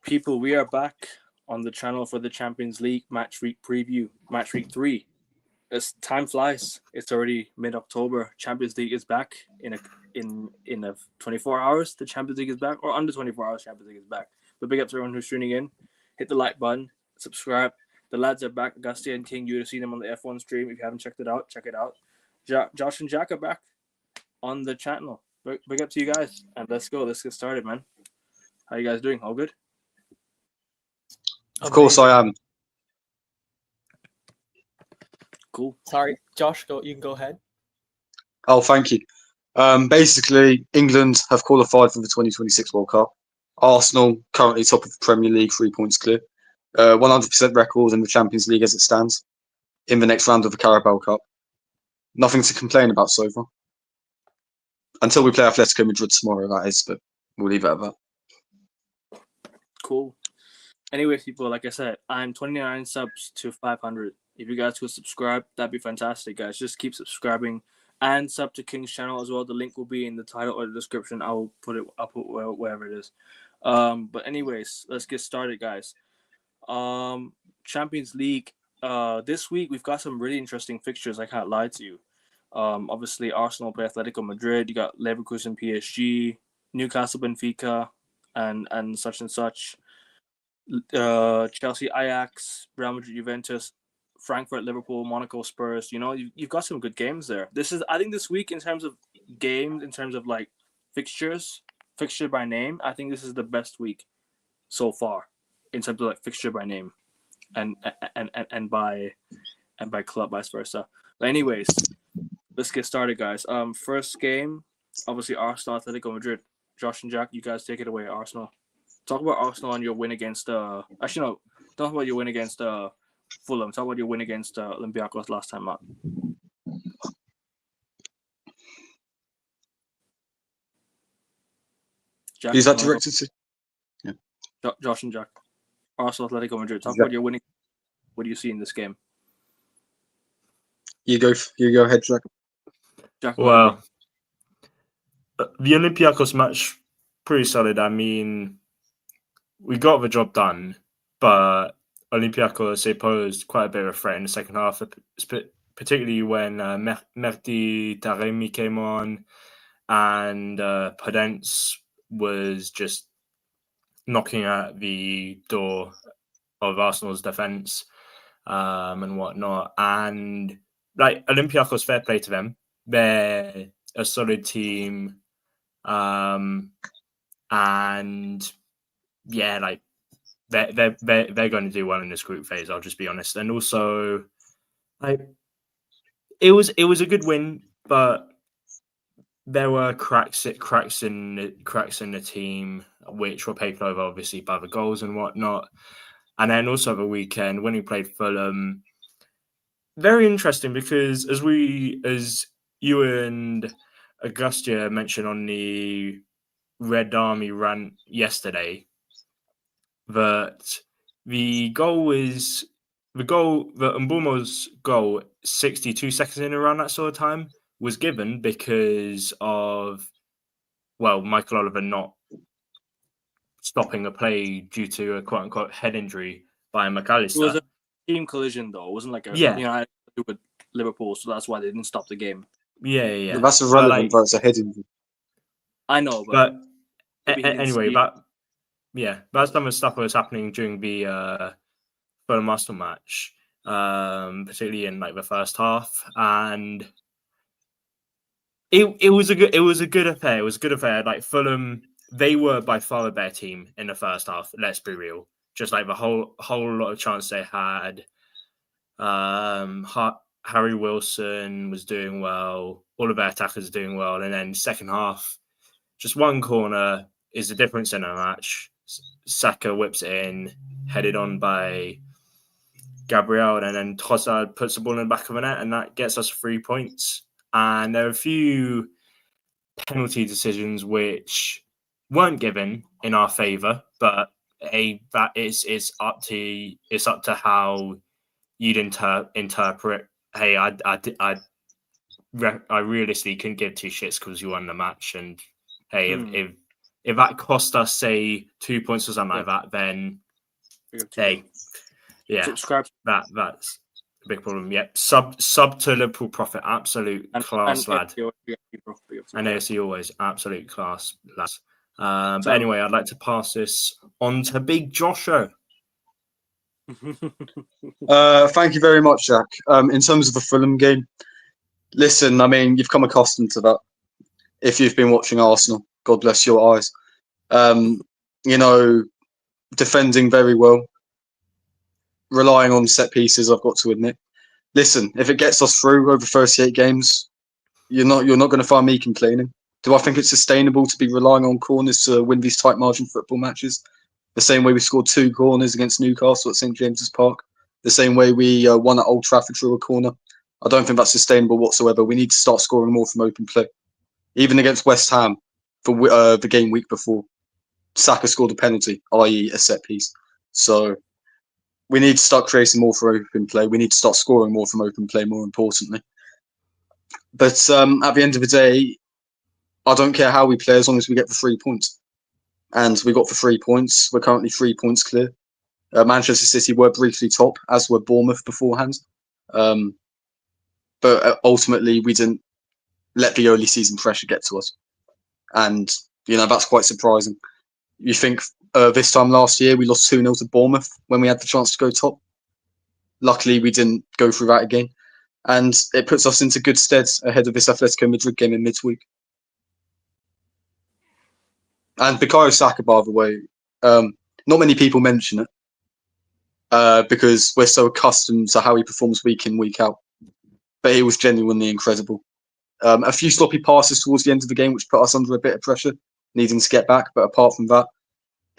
People, we are back on the channel for the Champions League Matchweek preview, Matchweek 3. As time flies, it's already mid-October. Champions League is back in a 24 hours. The Champions League is back, or under 24 hours, Champions League is back. But big up to everyone who's tuning in. Hit the like button, subscribe. The lads are back. Augustia and King, you would have seen them on the F1 stream. If you haven't checked it out, check it out. Josh and Jack are back on the channel. Big up to you guys, and let's go. Let's get started, man. How you guys doing? All good? Of course I am. Cool. Sorry, Josh, you can go ahead. Oh, thank you. Basically, England have qualified for the 2026 World Cup. Arsenal currently top of the Premier League, 3 points clear. 100% record in the Champions League as it stands. In the next round of the Carabao Cup. Nothing to complain about so far. Until we play Atletico Madrid tomorrow, that is, but we'll leave it at that. Cool. Anyways, people, like I said, I'm 29 subs to 500. If you guys could subscribe, that'd be fantastic, guys. Just keep subscribing and sub to King's channel as well. The link will be in the title or the description. I'll put wherever it is. But anyways, let's get started, guys. Champions League. This week we've got some really interesting fixtures. I can't lie to you. Obviously Arsenal play Atletico Madrid. You got Leverkusen, PSG, Newcastle, Benfica, and such and such. Chelsea, Ajax, Real Madrid, Juventus, Frankfurt, Liverpool, Monaco, Spurs. You know, you've got some good games there. I think this week in terms of games, in terms of like fixture by name, I think this is the best week so far in terms of like fixture by name and by club, vice versa. But anyways, let's get started, guys. First game, obviously Arsenal, Atletico Madrid. Josh and Jack, you guys take it away. Arsenal. Talk about Arsenal and your win against talk about your win against Fulham. Talk about your win against Olympiacos last time out. Jack, Who's that directed to? Yeah. Josh and Jack. Arsenal, Atletico Madrid. Talk about your winning. What do you see in this game? You go ahead, Jack. Well, the Olympiacos match, pretty solid. I mean, we got the job done, but Olympiacos, they posed quite a bit of a threat in the second half, particularly when Mehdi Taremi came on and Podence was just knocking at the door of Arsenal's defence and whatnot. And like Olympiacos, fair play to them. They're a solid team. And yeah, like they're going to do well in this group phase. I'll just be honest. And also, like it was a good win, but there were cracks in the team, which were papered over obviously by the goals and whatnot. And then also the weekend when we played Fulham, very interesting because as you and Augustia mentioned on the Red Army rant yesterday, that the Mbeumo's goal 62 seconds in around that sort of time was given because of, well, Michael Oliver not stopping a play due to a quote-unquote head injury by McAllister. It was a team collision, though. It wasn't like I had to do with Liverpool, so that's why they didn't stop the game. Yeah. That's irrelevant, but it's a head injury. I know, but anyway, that's some of the stuff that was happening during the Fulham Arsenal match, particularly in like the first half, and it was a good affair. It was a good affair. Like Fulham, they were by far the better team in the first half. Let's be real. Just like the whole lot of chance they had. Harry Wilson was doing well. All of their attackers doing well, and then second half, just one corner is the difference in a match. Saka whips it in, headed on by Gabriel, and then Trossard puts the ball in the back of the net, and that gets us 3 points. And there are a few penalty decisions which weren't given in our favour, but that is up to how you'd interpret. Hey, I realistically couldn't give two shits because you won the match, and hey, if if that cost us, say, 2 points or something like that, then hey, yeah, subscribe. That's a big problem. Yep, sub to Liverpool profit, absolute class lad. And AFC always absolute class lads. But anyway, I'd like to pass this on to Big Josho. Thank you very much, Jack. In terms of the Fulham game, listen, I mean, you've come accustomed to that. If you've been watching Arsenal, God bless your eyes. You know, defending very well, relying on set pieces, I've got to admit. Listen, if it gets us through over 38 games, you're not going to find me complaining. Do I think it's sustainable to be relying on corners to win these tight margin football matches? The same way we scored 2 corners against Newcastle at St James's Park. The same way we won at Old Trafford through a corner. I don't think that's sustainable whatsoever. We need to start scoring more from open play. Even against West Ham for the game week before, Saka scored a penalty, i.e. a set piece. So we need to start creating more for open play. We need to start scoring more from open play, more importantly. But at the end of the day, I don't care how we play as long as we get the 3 points. And we got the 3 points. We're currently 3 points clear. Manchester City were briefly top, as were Bournemouth beforehand. But ultimately, we didn't let the early season pressure get to us. And, that's quite surprising. You think this time last year, we lost 2-0 to Bournemouth when we had the chance to go top. Luckily, we didn't go through that again. And it puts us into good stead ahead of this Atletico Madrid game in midweek. And Bukayo Saka, by the way, not many people mention it because we're so accustomed to how he performs week in, week out. But he was genuinely incredible. A few sloppy passes towards the end of the game, which put us under a bit of pressure, needing to get back. But apart from that,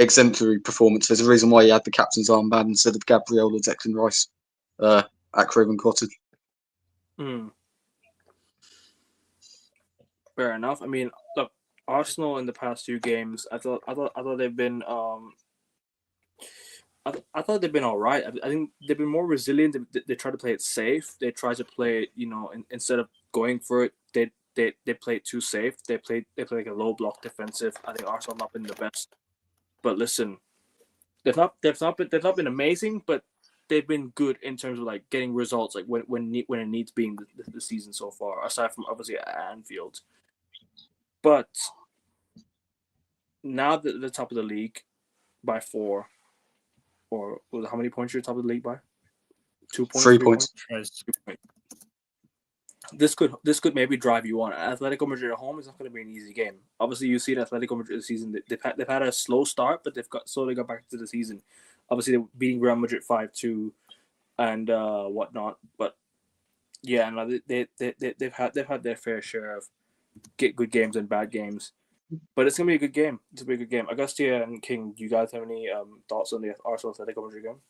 exemplary performance. There's a reason why he had the captain's armband instead of Gabriel or Declan Rice at Craven Cottage. Fair enough. I mean, look, Arsenal in the past 2 games, I thought they've been I thought they've been all right. I think they've been more resilient. They try to play it safe. They try to play it, instead of going for it, they play it too safe. They play like a low block defensive. I think Arsenal have not been the best. But listen, they've not been amazing, but they've been good in terms of like getting results, like when it needs being the season so far, aside from obviously at Anfield. But now that the top of the league by 4, or how many points you're top of the league by? 2 points. 3 points. 2 points. This could maybe drive you on. Atletico Madrid at home is not going to be an easy game. Obviously, you see in Atletico Madrid this season, they've had a slow start, but they've slowly got back to the season. Obviously, they're beating Real Madrid 5-2 and whatnot. But yeah, no, they've had their fair share of good games and bad games. But it's gonna be a good game. It's a pretty good game. Augustia and King, do you guys have any thoughts on the Arsenal Atletico Madrid game?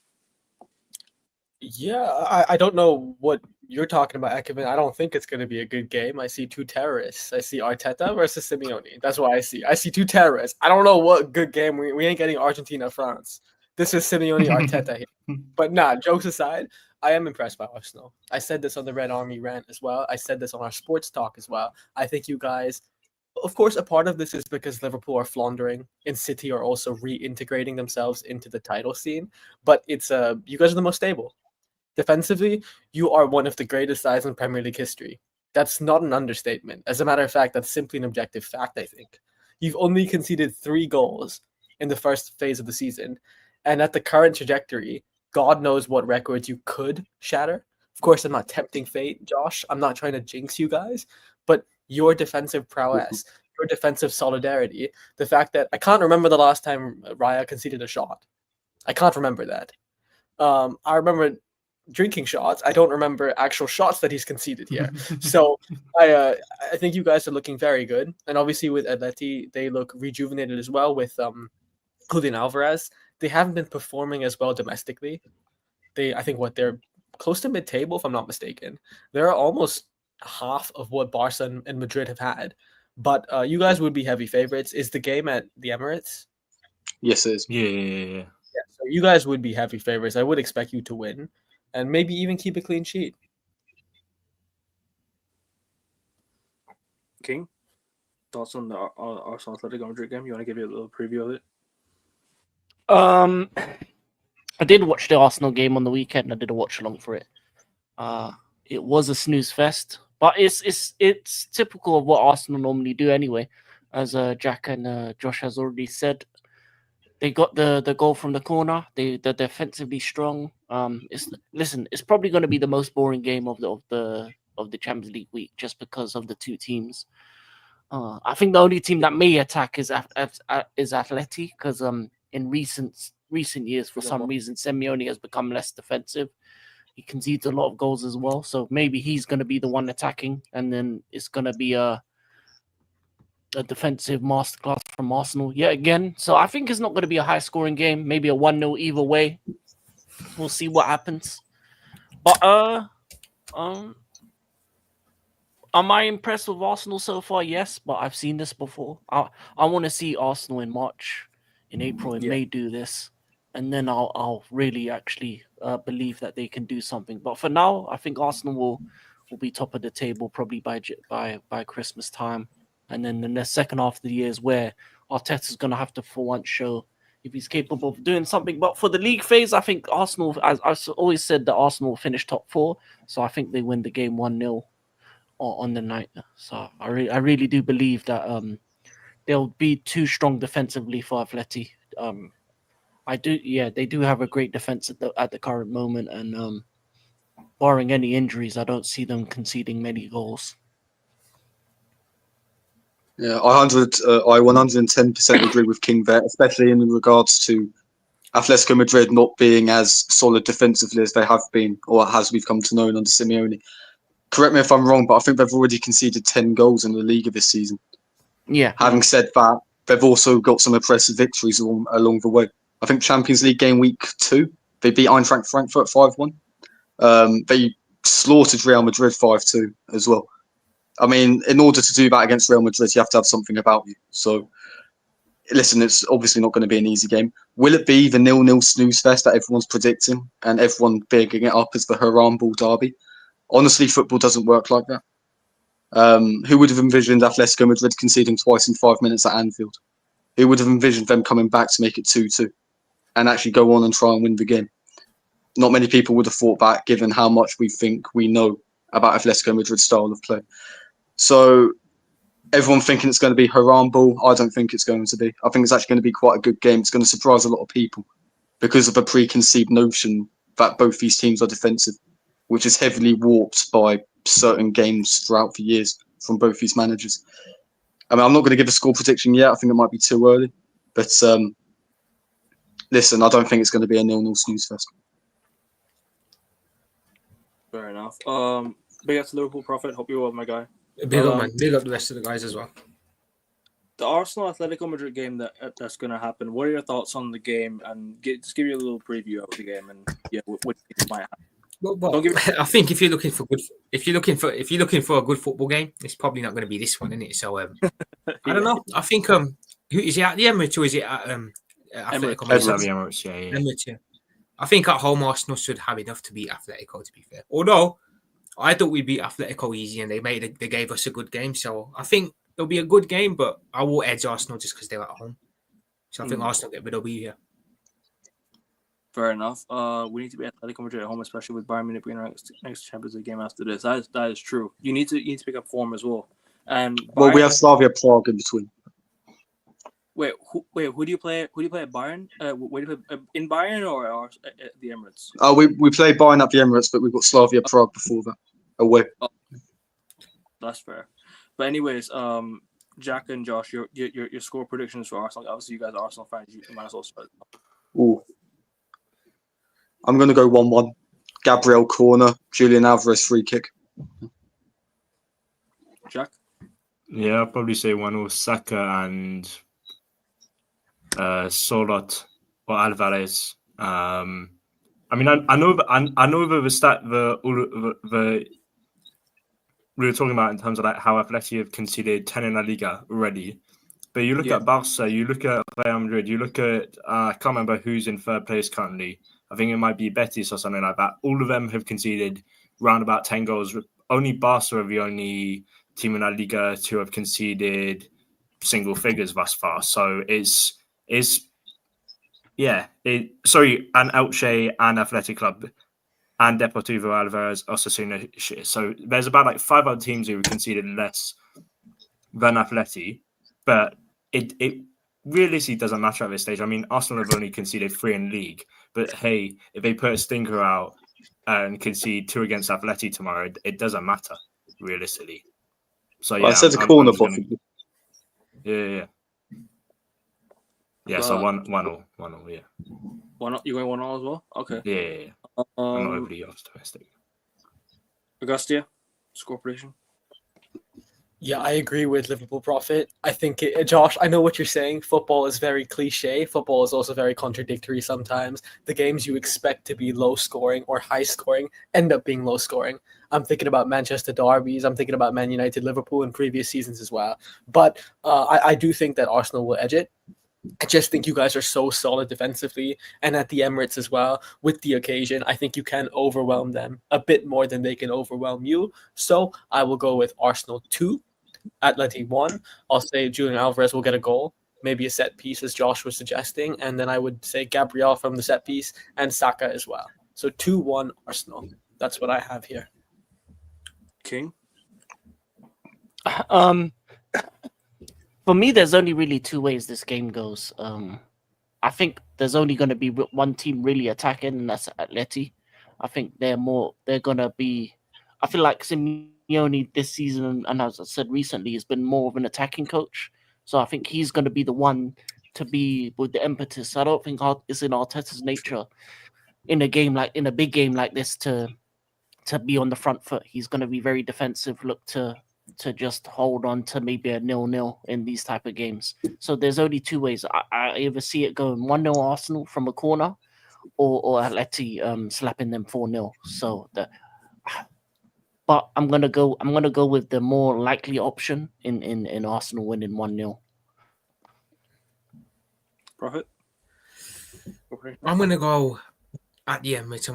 Yeah, I don't know what you're talking about, Ekman. I don't think it's going to be a good game. I see 2 terrorists. I see Arteta versus Simeone. That's what I see. I see 2 terrorists. I don't know what good game. We ain't getting Argentina, France. This is Simeone, Arteta here. But nah, jokes aside, I am impressed by Arsenal. I said this on the Red Army rant as well. I said this on our sports talk as well. I think you guys... Of course, a part of this is because Liverpool are floundering and City are also reintegrating themselves into the title scene. But it's you guys are the most stable. Defensively, you are one of the greatest sides in Premier League history. That's not an understatement. As a matter of fact, that's simply an objective fact, I think. You've only conceded 3 goals in the first phase of the season. And at the current trajectory, God knows what records you could shatter. Of course, I'm not tempting fate, Josh. I'm not trying to jinx you guys. But your defensive prowess, your defensive solidarity, the fact that I can't remember the last time Raya conceded a shot. I can't remember that. I remember drinking shots. I don't remember actual shots that he's conceded here. So I think you guys are looking very good. And obviously with Atleti, they look rejuvenated as well with Julian Alvarez. They haven't been performing as well domestically. I think they're close to mid-table, if I'm not mistaken. They're almost half of what Barca and Madrid have had. But you guys would be heavy favorites. Is the game at the Emirates? Yes, it is. Yeah. So you guys would be heavy favorites. I would expect you to win and maybe even keep a clean sheet. King? Thoughts on the Arsenal Atletico Madrid game? You want to give you a little preview of it? I did watch the Arsenal game on the weekend. I did a watch along for it. It was a snooze fest, but it's typical of what Arsenal normally do anyway. As Jack and Josh has already said, they got the goal from the corner. They're defensively strong. It's probably going to be the most boring game of the Champions League week just because of the two teams. I think the only team that may attack is Atleti because in recent years for some reason Simeone has become less defensive. He concedes a lot of goals as well, so maybe he's going to be the one attacking, and then it's going to be a defensive masterclass from Arsenal yet again. So I think it's not going to be a high-scoring game. Maybe a 1-0 either way. We'll see what happens. But am I impressed with Arsenal so far? Yes, but I've seen this before. I want to see Arsenal in March, in April, and May do this, and then I'll really actually believe that they can do something. But for now, I think Arsenal will be top of the table probably by Christmas time. And then in the second half of the year is where Arteta's going to have to, for once, show if he's capable of doing something. But for the league phase, I think Arsenal, as I've always said, that Arsenal will finish top 4. So I think they win the game 1-0 on the night. So I really do believe that they'll be too strong defensively for Atleti. They do have a great defense at the current moment. And barring any injuries, I don't see them conceding many goals. Yeah, I 110% agree with King there, especially in regards to Atletico Madrid not being as solid defensively as they have been, or as we've come to know under Simeone. Correct me if I'm wrong, but I think they've already conceded 10 goals in the Liga this season. Yeah. Having said that, they've also got some impressive victories along the way. I think Champions League game week 2, they beat Eintracht Frankfurt 5-1. They slaughtered Real Madrid 5-2 as well. I mean, in order to do that against Real Madrid, you have to have something about you. So, listen, it's obviously not going to be an easy game. Will it be the 0-0 snooze fest that everyone's predicting and everyone bigging it up as the Haram Ball derby? Honestly, football doesn't work like that. Who would have envisioned Atletico Madrid conceding twice in 5 minutes at Anfield? Who would have envisioned them coming back to make it 2-2 and actually go on and try and win the game? Not many people would have thought that, given how much we think we know about Atletico Madrid's style of play. So, everyone thinking it's going to be Haram Ball, I don't think it's going to be. I think it's actually going to be quite a good game. It's going to surprise a lot of people because of a preconceived notion that both these teams are defensive, which is heavily warped by certain games throughout the years from both these managers. I mean, I'm not going to give a score prediction yet. I think it might be too early. But listen, I don't think it's going to be a 0-0 snooze fest. Fair enough. Big up to Liverpool Prophet. Hope you're well, my guy. Big up, man. Big up the rest of the guys as well. The Arsenal Atletico Madrid game that's going to happen. What are your thoughts on the game? And just give you a little preview of the game and what might happen. Well, I think if you're looking for a good football game, it's probably not going to be this one, isn't it? So I don't know. I think is it at the Emirates or is it at Atletico Madrid? Emirates, yeah. Emirates, yeah. I think at home Arsenal should have enough to beat Atletico. To be fair, although I thought we beat Atletico easy and they gave us a good game, so I think it'll be a good game. But I will edge Arsenal just because they're at home. So I think Arsenal get rid of you here. Fair enough. We need to be Atletico Madrid at home, especially with Bayern Munich being our next Champions League game after this. That is true. You need to pick up form as well. And well, we have Slavia Prague in between. Who do you play? Who do you play at Bayern? Where do you play, in Bayern or at the Emirates? We play Bayern at the Emirates, but we've got Slavia Prague before that away. Oh, that's fair. But anyways, Jack and Josh, your score predictions for Arsenal. Obviously, you guys are Arsenal fans. You might as well start. Ooh. I'm going to go 1-1. Gabriel corner, Julian Alvarez free kick. Jack? Yeah, I'll probably say 1-0 Saka and Solot or Alvarez. I mean, I know the stat the we were talking about in terms of like how Atleti have conceded 10 in La Liga already. But you look at Barca, you look at Real Madrid, you look at I can't remember who's in third place currently. I think it might be Betis or something like that. All of them have conceded round about 10 goals. Only Barca are the only team in La Liga to have conceded single figures thus far. So and Elche and Athletic Club and Deportivo Alaves, Osasuna. So there's about like 5 other teams who conceded less than Atleti, but it realistically doesn't matter at this stage. I mean, Arsenal have only conceded 3 in league, but hey, if they put a stinker out and concede 2 against Atleti tomorrow, it doesn't matter realistically. So yeah, I said the corner, possibly. Yeah. So 1-1, yeah. 1-0, you going 1-0 as well? Okay. Yeah. I'm not overly optimistic. Augustia, score prediction. Yeah, I agree with Liverpool Prophet. I think, Josh, I know what you're saying. Football is very cliche. Football is also very contradictory sometimes. The games you expect to be low scoring or high scoring end up being low scoring. I'm thinking about Manchester derbies. I'm thinking about Man United, Liverpool in previous seasons as well. But I do think that Arsenal will edge it. I just think you guys are so solid defensively, and at the Emirates as well. With the occasion, I think you can overwhelm them a bit more than they can overwhelm you. So I will go with Arsenal 2, Atleti 1. I'll say Julian Alvarez will get a goal, maybe a set piece, as Josh was suggesting, and then I would say Gabriel from the set piece and Saka as well. So 2-1 Arsenal. That's what I have here. King. For me, there's only really 2 ways this game goes. I think there's only going to be one team really attacking, and that's Atleti. I think they're going to be. I feel like Simeone this season, and as I said recently, has been more of an attacking coach. So I think he's going to be the one to be with the impetus. I don't think it's in Arteta's nature in a big game like this to be on the front foot. He's going to be very defensive. Look to just hold on to maybe a 0-0 in these type of games. So there's only 2 ways. I either see it going 1-0 Arsenal from a corner, or Atleti slapping them 4-0. But I'm gonna go with the more likely option in Arsenal winning 1-0. Prophet. I'm gonna go at the Emirates.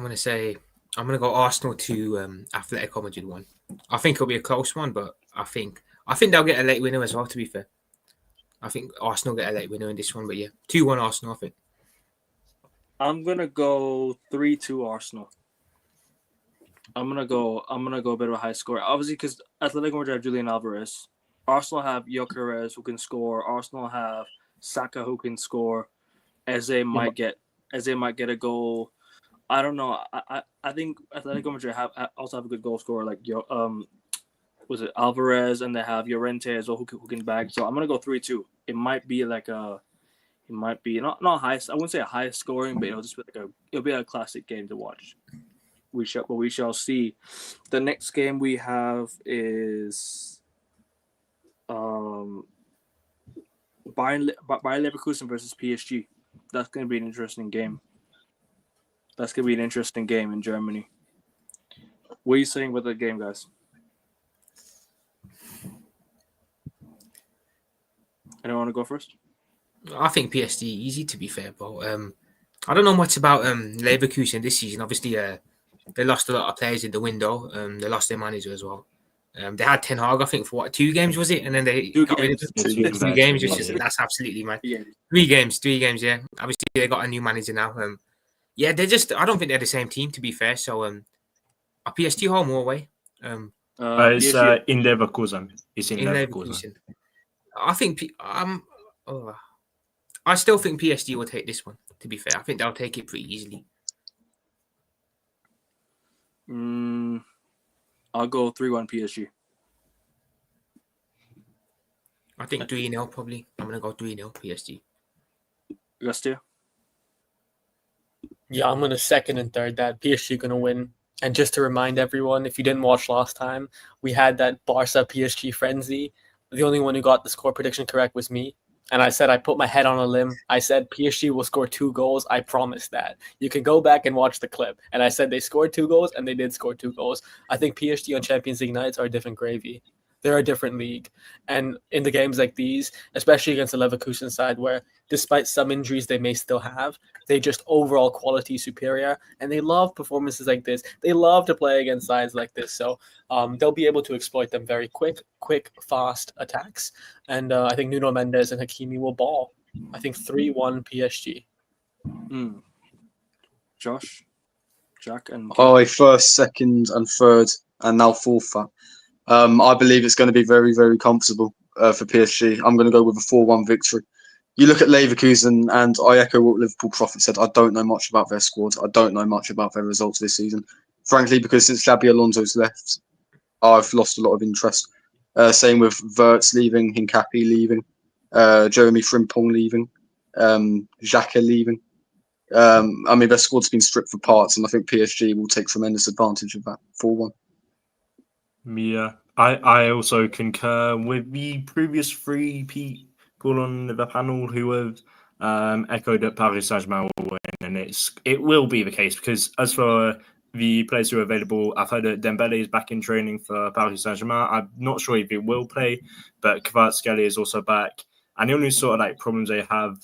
I'm gonna go Arsenal to Atletico Madrid 1. I think it'll be a close one, but I think they'll get a late winner as well. To be fair, I think Arsenal get a late winner in this one. But yeah, 2-1 Arsenal. I think. I'm gonna go 3-2 Arsenal. I'm gonna go a bit of a high score. Obviously, because Atletico Madrid have Julian Alvarez. Arsenal have Gyökeres who can score. Arsenal have Saka who can score. Eze might get a goal. I don't know. I think Atletico Madrid also have a good goal scorer like was it Alvarez, and they have Llorente as well who can bag. So I'm gonna go 3-2. It might be like not high. I wouldn't say a high scoring, but it'll be a classic game to watch. We shall see. The next game we have is Bayern Leverkusen versus PSG. That's going to be an interesting game. That's going to be an interesting game in Germany. What are you saying with the game, guys? Anyone want to go first? I think PSG easy, to be fair, bro. I don't know much about Leverkusen this season. Obviously, they lost a lot of players in the window. They lost their manager as well. They had Ten Hag, I think, for 2 games, was it? And then they got rid of him. 2 games, that's absolutely mad. Yeah. 3 games, yeah. Obviously, they got a new manager now. I don't think they're the same team, to be fair. So, are PSG home or away? It's in Leverkusen. It's in Leverkusen. I think I still think PSG will take this one, to be fair. I think they'll take it pretty easily. I'll go 3-1 PSG. I think 3-0 probably. I'm going to go 3-0 PSG. Gustia? Yeah, I'm going to second and third that. PSG going to win. And just to remind everyone, if you didn't watch last time, we had that Barca-PSG frenzy. The only one who got the score prediction correct was me. And I said I put my head on a limb. I said PSG will score 2 goals. I promised that. You can go back and watch the clip. And I said they scored 2 goals, and they did score 2 goals. I think PSG on Champions League nights are a different gravy. They're a different league. And in the games like these, especially against the Leverkusen side, where despite some injuries they may still have, they just overall quality superior. And they love performances like this. They love to play against sides like this. So they'll be able to exploit them very quick, fast attacks. And I think Nuno Mendes and Hakimi will ball. I think 3-1 PSG. Josh, Jack, and first, second, and third, and now fourth. I believe it's going to be very, very comfortable for PSG. I'm going to go with a 4-1 victory. You look at Leverkusen, and I echo what Liverpool Prophet said. I don't know much about their squad. I don't know much about their results this season. Frankly, because since Xabi Alonso's left, I've lost a lot of interest. Same with Wirtz leaving, Hincapi leaving, Jeremy Frimpong leaving, Xhaka leaving. I mean, their squad's been stripped for parts, and I think PSG will take tremendous advantage of that. 4-1. Yeah, I also concur with the previous three people on the panel who have echoed that Paris Saint-Germain will win, and it will be the case because as for the players who are available, I've heard that Dembele is back in training for Paris Saint-Germain. I'm not sure if he will play, but Kvaratskhelia is also back, and the only sort of like problems they have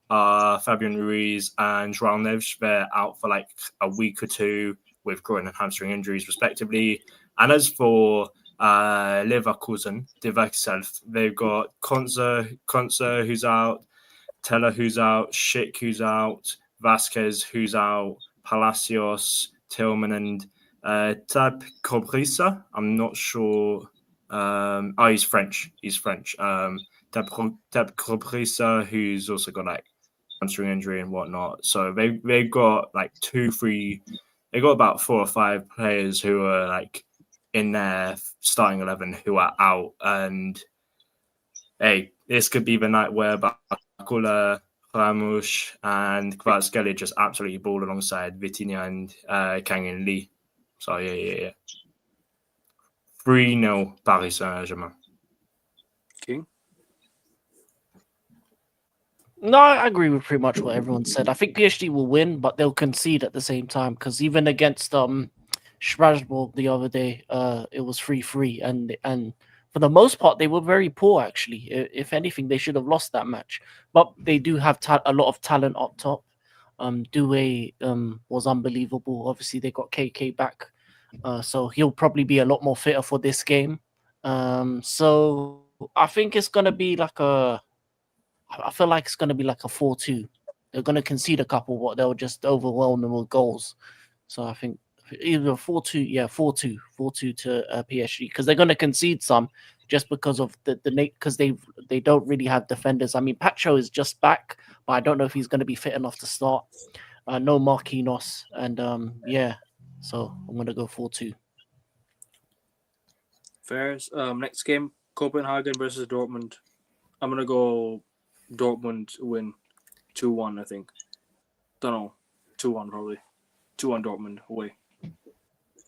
are Fabian Ruiz and João Neves. They're out for like a week or two with groin and hamstring injuries respectively. And as for Leverkusen, itself, they've got Konza who's out, Teller who's out, Schick who's out, Vasquez who's out, Palacios, Tillman, and Tab Cobrisa. I'm not sure. He's French. Tab Cobrisa, who's also got like hamstring injury and whatnot. So they've got like they've got about 4 or 5 players who are like in their starting 11 who are out. And hey, this could be the night where Bakula, Ramos, and Kvaratskhelia just absolutely ball alongside Vitinha and Kang In Lee. So yeah. 3-0 Paris Saint-Germain. King? No, I agree with pretty much what everyone said. I think PSG will win, but they'll concede at the same time because even against Strasbourg the other day, it was 3-3, and for the most part they were very poor actually. If anything, they should have lost that match, but they do have a lot of talent up top. Doué was unbelievable. Obviously, they got KK back, so he'll probably be a lot more fitter for this game. So I think it's gonna be like I feel like it's gonna be like a 4-2. They're gonna concede a couple, but they'll just overwhelm them with goals. So I think either 4-2, 4-2 to PSG because they're gonna concede some just because of the because they don't really have defenders. I mean, Pacho is just back, but I don't know if he's gonna be fit enough to start. No Marquinhos, and so I'm gonna go 4-2. Fairs. Next game, Copenhagen versus Dortmund. I'm gonna go Dortmund win 2-1, I think. Don't know. 2-1 probably. 2-1 Dortmund away.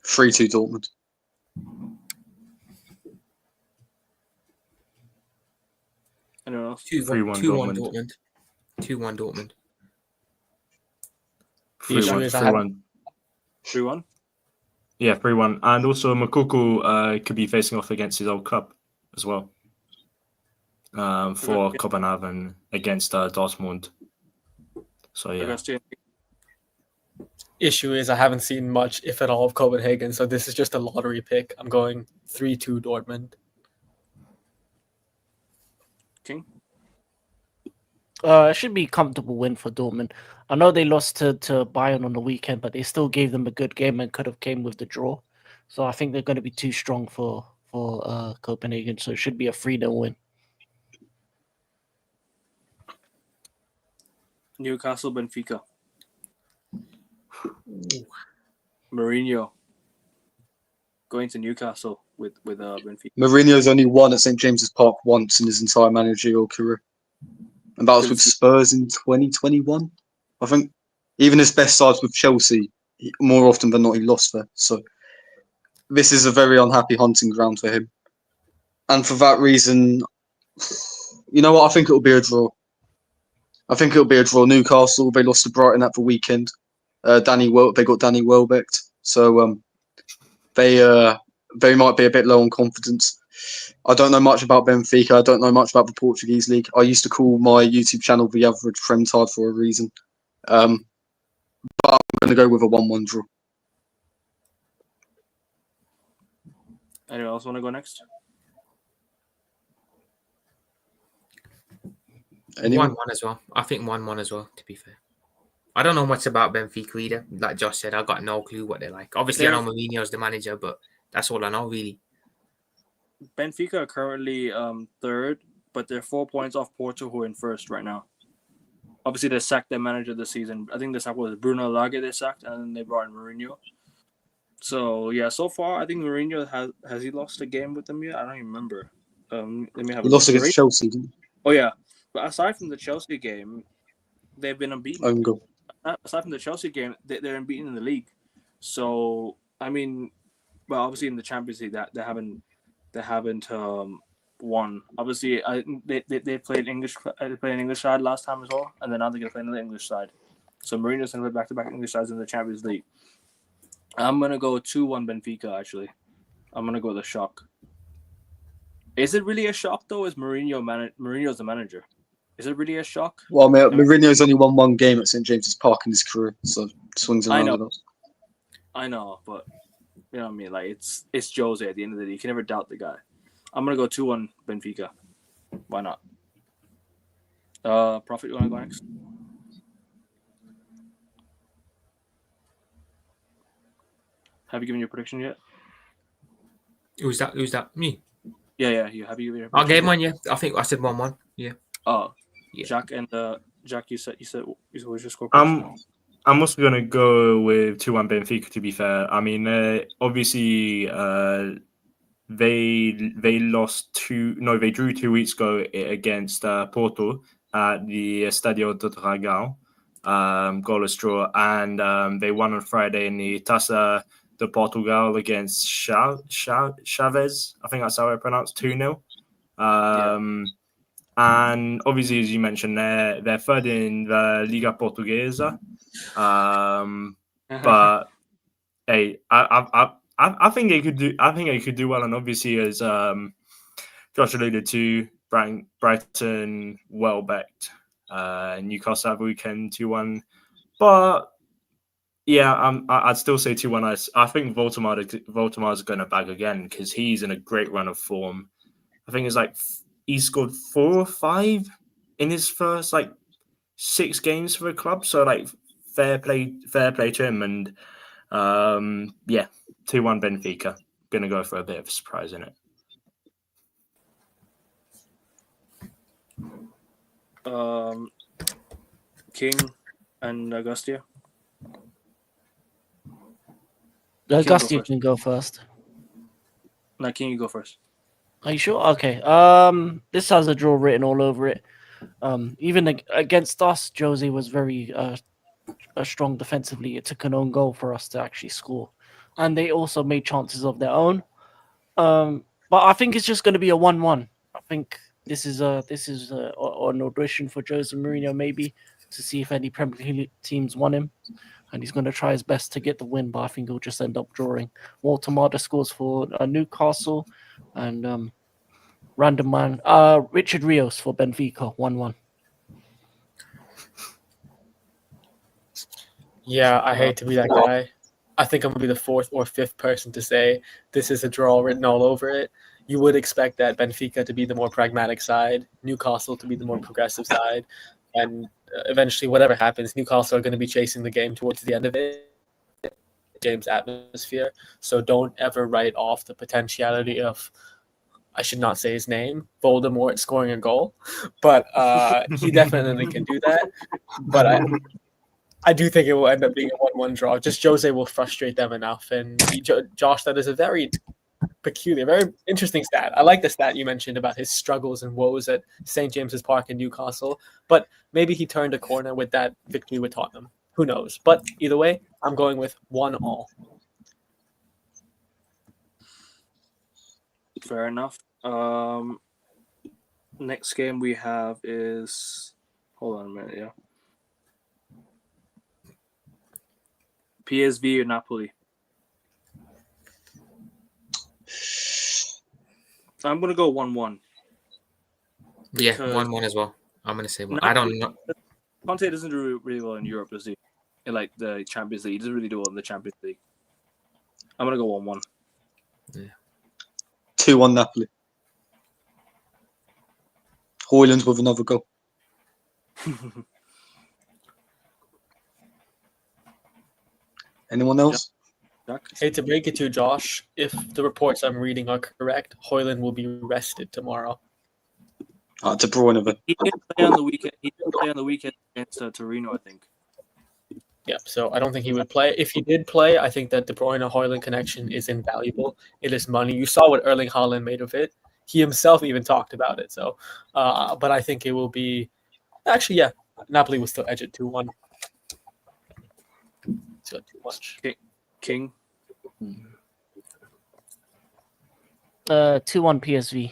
3-2 Dortmund. Anyone else? 2-1 Dortmund. 2-1 Dortmund. 3-1. 3-1? Yeah, 3-1. And also Moukoko could be facing off against his old club as well. For Copenhagen against Dortmund. So yeah. Issue is I haven't seen much, if at all, of Copenhagen, so this is just a lottery pick. I'm going 3-2 Dortmund. King? It should be a comfortable win for Dortmund. I know they lost to Bayern on the weekend, but they still gave them a good game and could have came with the draw. So I think they're going to be too strong for Copenhagen, so it should be a 3-0 win. Newcastle, Benfica. Mourinho going to Newcastle with Benfica. Mourinho's only won at St James's Park once in his entire managerial career, and that was with Spurs in 2021. I think even his best sides with Chelsea, more often than not, he lost there. So this is a very unhappy hunting ground for him, and for that reason, you know what? I think it'll be a draw. Newcastle, they lost to Brighton at the weekend. They got Danny Welbeck, so they might be a bit low on confidence. I don't know much about Benfica. I don't know much about the Portuguese league. I used to call my YouTube channel The Average Fremtard for a reason. But I'm going to go with a 1-1 draw. Anyone else want to go next? Anyone? 1-1 as well. I think 1-1 as well, to be fair. I don't know much about Benfica either. Like Josh said, I got no clue what they're like. Obviously, I know Mourinho's the manager, but that's all I know, really. Benfica are currently third, but they're 4 points off Porto, who are in first right now. Obviously, they sacked their manager this season. I think they sacked Bruno Lage. They sacked, and then they brought in Mourinho. So yeah, so far I think Mourinho has he lost a game with them yet? I don't even remember. Let me have. He lost against Chelsea, didn't he? Oh yeah, but aside from the Chelsea game, they've been unbeaten. Own goal. Aside from the Chelsea game, they're unbeaten in the league. So I mean, well, obviously in the Champions League that they haven't won. Obviously, they played English. They played an English side last time as well, and then now they're gonna play another English side. So Mourinho's gonna play back-to-back English sides in the Champions League. I'm gonna go 2-1 Benfica. Actually, I'm gonna go with a shock. Is it really a shock though? Is Mourinho's the manager? Is it really a shock? Well, Mourinho's only won one game at St James's Park in his career, so swings and roundabouts. I know, but you know what I mean. Like it's Jose at the end of the day. You can never doubt the guy. I'm gonna go 2-1 Benfica. Why not? Prophet, you wanna go next? Have you given your prediction yet? Who's that? Me? Yeah. You have you given your I prediction gave yet? mine. Yeah, I think I said 1-1. Yeah. Oh, Yeah. Jack and Jack, you said what was your score? I'm also going to go with 2-1 Benfica, to be fair. I mean, obviously, they drew 2 weeks ago against Porto at the Estadio do Dragão, goalless draw, and they won on Friday in the Taça de Portugal against Chaves. I think that's how I pronounce 2-0. And obviously, as you mentioned, they're third in the Liga Portuguesa. But hey, I think they could do. I think they could do well, and obviously, as Josh alluded to, Brighton well backed. Newcastle have a weekend 2-1, but yeah, I'd still say 2-1. I think Voltemar's going to bag again because he's in a great run of form. I think it's like he scored 4 or 5 in his first 6 games for the club. So fair play to him. And 2-1 Benfica. Gonna go for a bit of a surprise in it. King and Augustia. Augustia can go first. No, King, you go first. Are you sure? Okay. This has a draw written all over it. Even against us, Jose was very strong defensively. It took an own goal for us to actually score, and they also made chances of their own. But I think it's just going to be a 1-1. I think this is an audition for Jose Mourinho, maybe to see if any Premier League teams want him, and he's going to try his best to get the win. But I think he'll just end up drawing. Walter Marder scores for Newcastle, and random man Richard Rios for Benfica 1-1. Yeah, I hate to be that guy. I think I'm going to be the 4th or 5th person to say this is a draw written all over it. You would expect that Benfica to be the more pragmatic side, Newcastle to be the more progressive side, and eventually, whatever happens, Newcastle are going to be chasing the game towards the end of it. James' atmosphere. So don't ever write off the potentiality of, I should not say his name, Voldemort scoring a goal, but he definitely can do that. But I do think it will end up being a 1-1 draw. Just Jose will frustrate them enough. And Josh, that is a very peculiar, very interesting stat. I like the stat you mentioned about his struggles and woes at St. James's Park in Newcastle. But maybe he turned a corner with that victory with Tottenham. Who knows? But either way, I'm going with 1-1. Fair enough. Next game we have is, hold on a minute, yeah. PSV or Napoli. I'm gonna go 1-1. Yeah, Because- 1-1 as well. I'm gonna say one. Napoli- I don't know. Conte doesn't do really well in Europe, does he? In like the Champions League, he doesn't really do well in the Champions League. I'm gonna go 1-1. 2-1 Napoli. Hoyland with another goal. Anyone else? Jack? Hate to break it to you, Josh. If the reports I'm reading are correct, Hoyland will be rested tomorrow. De Bruyne then. He didn't play on the weekend. He didn't play on the weekend against Torino, I think. Yeah, so I don't think he would play. If he did play, I think that De Bruyne Hoyland connection is invaluable. It is money. You saw what Erling Haaland made of it. He himself even talked about it. So, but I think it will be. Actually, yeah, Napoli will still edge it 2-1. It's got too much. King. 2-1 PSV.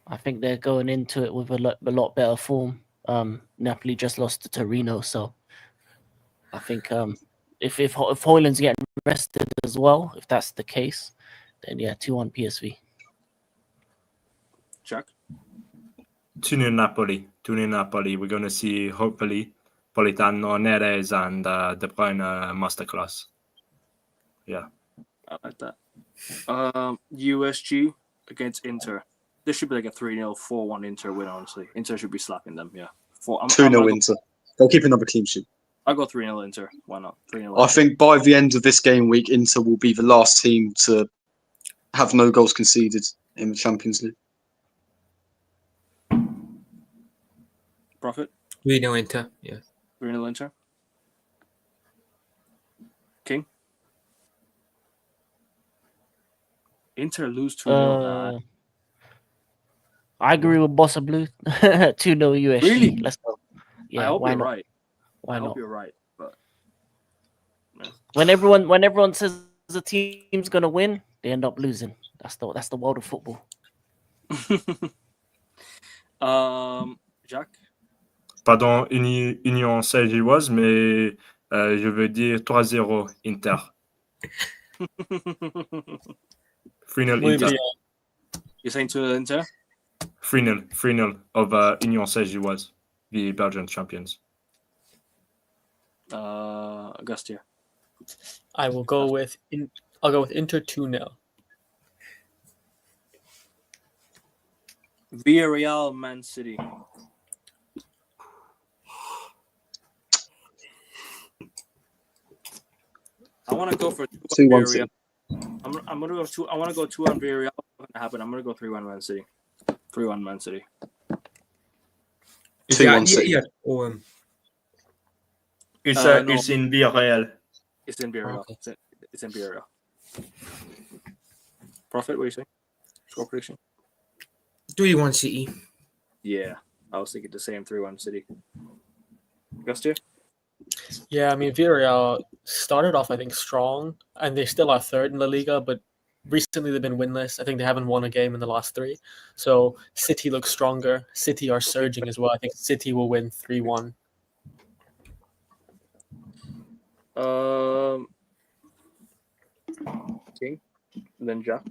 I think they're going into it with a lot better form. Napoli just lost to Torino, so I think if Hoyland's getting rested as well, if that's the case, then yeah, 2-1 PSV. Jack. 2-0 Napoli. 2-0 Napoli. We're going to see, hopefully, Politano, Neres, and De Bruyne masterclass. Yeah. I like that. USG against Inter. This should be like a 3-0, 4-1 Inter win, honestly. Inter should be slapping them, yeah. 2-0 Inter. They'll keep another clean sheet. I'll go 3-0 Inter. Why not? 3-0 I think by the end of this game week, Inter will be the last team to have no goals conceded in the Champions League. Profit. 3-0 Inter. Yeah. 3-0 Inter. King. Inter lose 2-0. I agree with Bossa Blue. 2-0 USG. Really? Let's go. Yeah, I hope why you're not? right. Why I not? hope you're right. But When everyone says the team's gonna win, they end up losing. That's the world of football. Jack. Pardon, Union Saint-Gilloise, mais je veux dire 3-0 Inter. 3-0 Will Inter. be, You're saying 2-0 Inter? 3-0 of Union Saint-Gilloise, the Belgian champions. Augustia. I will go with. I'll go with Inter 2-0. Villarreal, Man City. I want to go for 2-1 Villarreal. City. I'm gonna go 2. I want to go 2 on Villarreal. What's gonna happen? I'm gonna go 3-1 Man City. 3-1 Man City. Is 2-1 that- City. yeah, or, It's No. it's in Villarreal. It's in Villarreal. Okay. It's in Villarreal. Profit, what are you saying? Score prediction? 3-1 City. Yeah, I was thinking the same 3-1 City. Augustia? Yeah, I mean Villarreal started off I think strong, and they still are third in La Liga, but recently they've been winless. I think they haven't won a game in the last 3. So City looks stronger. City are surging as well. I think City will win 3-1. King? And then Jack?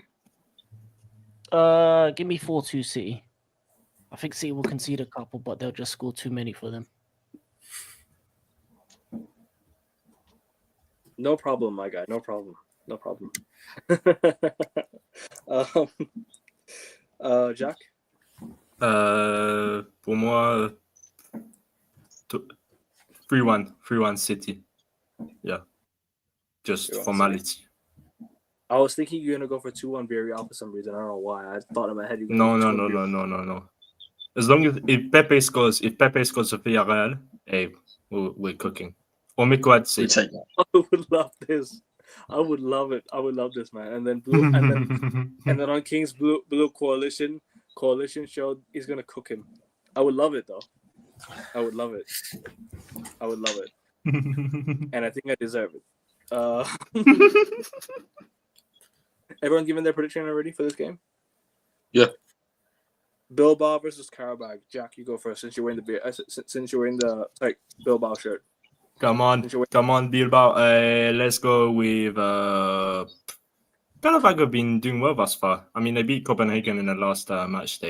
Give me 4-2 City. I think City will concede a couple, but they'll just score too many for them. No problem, my guy. No problem. No problem. Jack? Pour moi, 3-1 City. Yeah. Just 3-1 formality. I was thinking you're gonna go for 2-1 Villarreal for some reason. I don't know why. I thought in my head you were No. going for 2-1 No. As long as if Pepe scores for Villarreal, hey, we're cooking. Or We Mikuadze. take that. I would love this. I would love it. I would love this, man. And then blue, and then on King's blue coalition show, he's gonna cook him. I would love it though. I would love it. And I think I deserve it. Everyone given their prediction already for this game? Yeah. Bilbao versus Karabakh. Jack, you go first since you're wearing the Bilbao shirt. Come on, Bilbao. Let's go with Galabag have been doing well thus far. I mean, they beat Copenhagen in the last match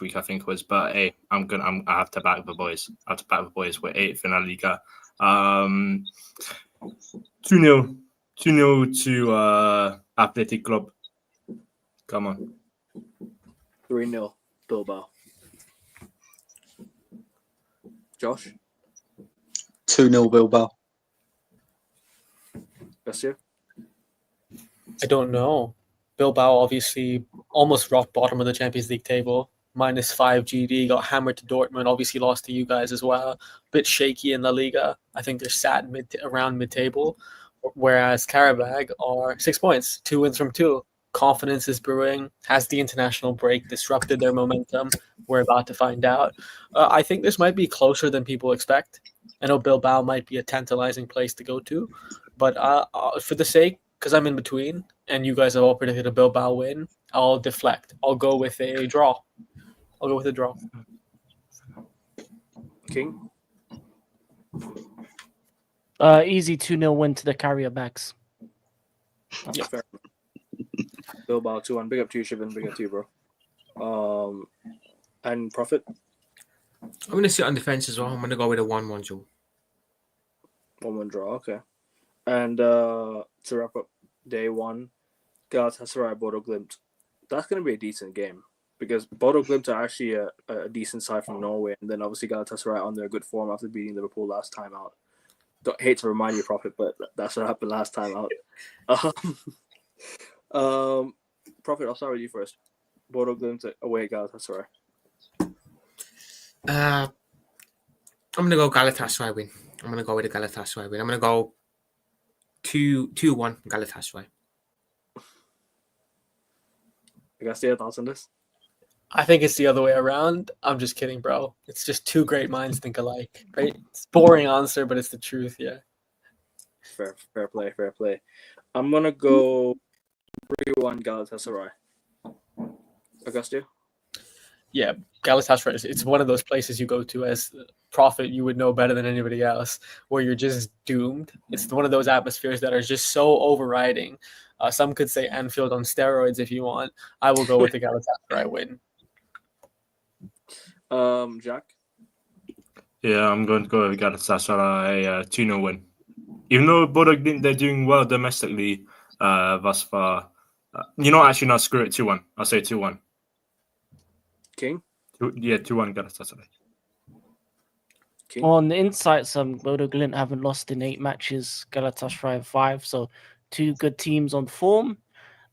week, I think it was. But hey, I have to back the boys. I have to back the boys. We're 8th in La Liga. 2-0 to Athletic Club. Come on. 3-0 Bilbao. Josh? 2-0 Bilbao. Garcia? I don't know. Bilbao obviously almost rock bottom of the Champions League table. -5 GD, got hammered to Dortmund, obviously lost to you guys as well. Bit shaky in La Liga. I think they're sat around mid-table. Whereas Karabag are 6 points, 2 wins from 2. Confidence is brewing. Has the international break disrupted their momentum? We're about to find out. I think this might be closer than people expect. I know Bilbao might be a tantalizing place to go to. But for the sake, because I'm in between, and you guys have all predicted a Bilbao win, I'll deflect. I'll go with a draw. King? Easy 2-0 win to the Carrier Bags. Yeah, fair. Bilbao 2-1. Big up to you, Shivan. Big up to you, bro. And Prophet? I'm going to sit on the fence as well. I'm going to go with a 1-1 draw. 1-1 draw, okay. And to wrap up day 1, Galatasaray Bodo Glimt. That's going to be a decent game because Bodo Glimt are actually a decent side from Norway, and then obviously Galatasaray on their good form after beating Liverpool last time out. Don't hate to remind you, Prophet, but that's what happened last time out. Prophet, I'll start with you first. Bodo Glimt away at Galatasaray. I'm going to go Galatasaray win. I'm going to go with a Galatasaray win. I'm going to go 2-1 Galatasaray. You guys see your thoughts on this? I think it's the other way around. I'm just kidding, bro. It's just two great minds think alike, right? It's a boring answer, but it's the truth, yeah. Fair play. I'm going to go 3-1 Galatasaray. Augustio? Yeah, Galatasaray, it's one of those places you go to as Prophet, you would know better than anybody else, where you're just doomed. It's one of those atmospheres that are just so overriding. Some could say Anfield on steroids if you want. I will go with the Galatasaray win. Jack? Yeah, I'm going to go with Galatasaray 2-0 win. Even though Bodo Glimt, they're doing well domestically thus far. Actually, no, screw it, 2-1. I'll say 2-1. King? 2-1 Galatasaray. King? On the insights, Bodo Glimt haven't lost in 8 matches. Galatasaray 5, so 2 good teams on form.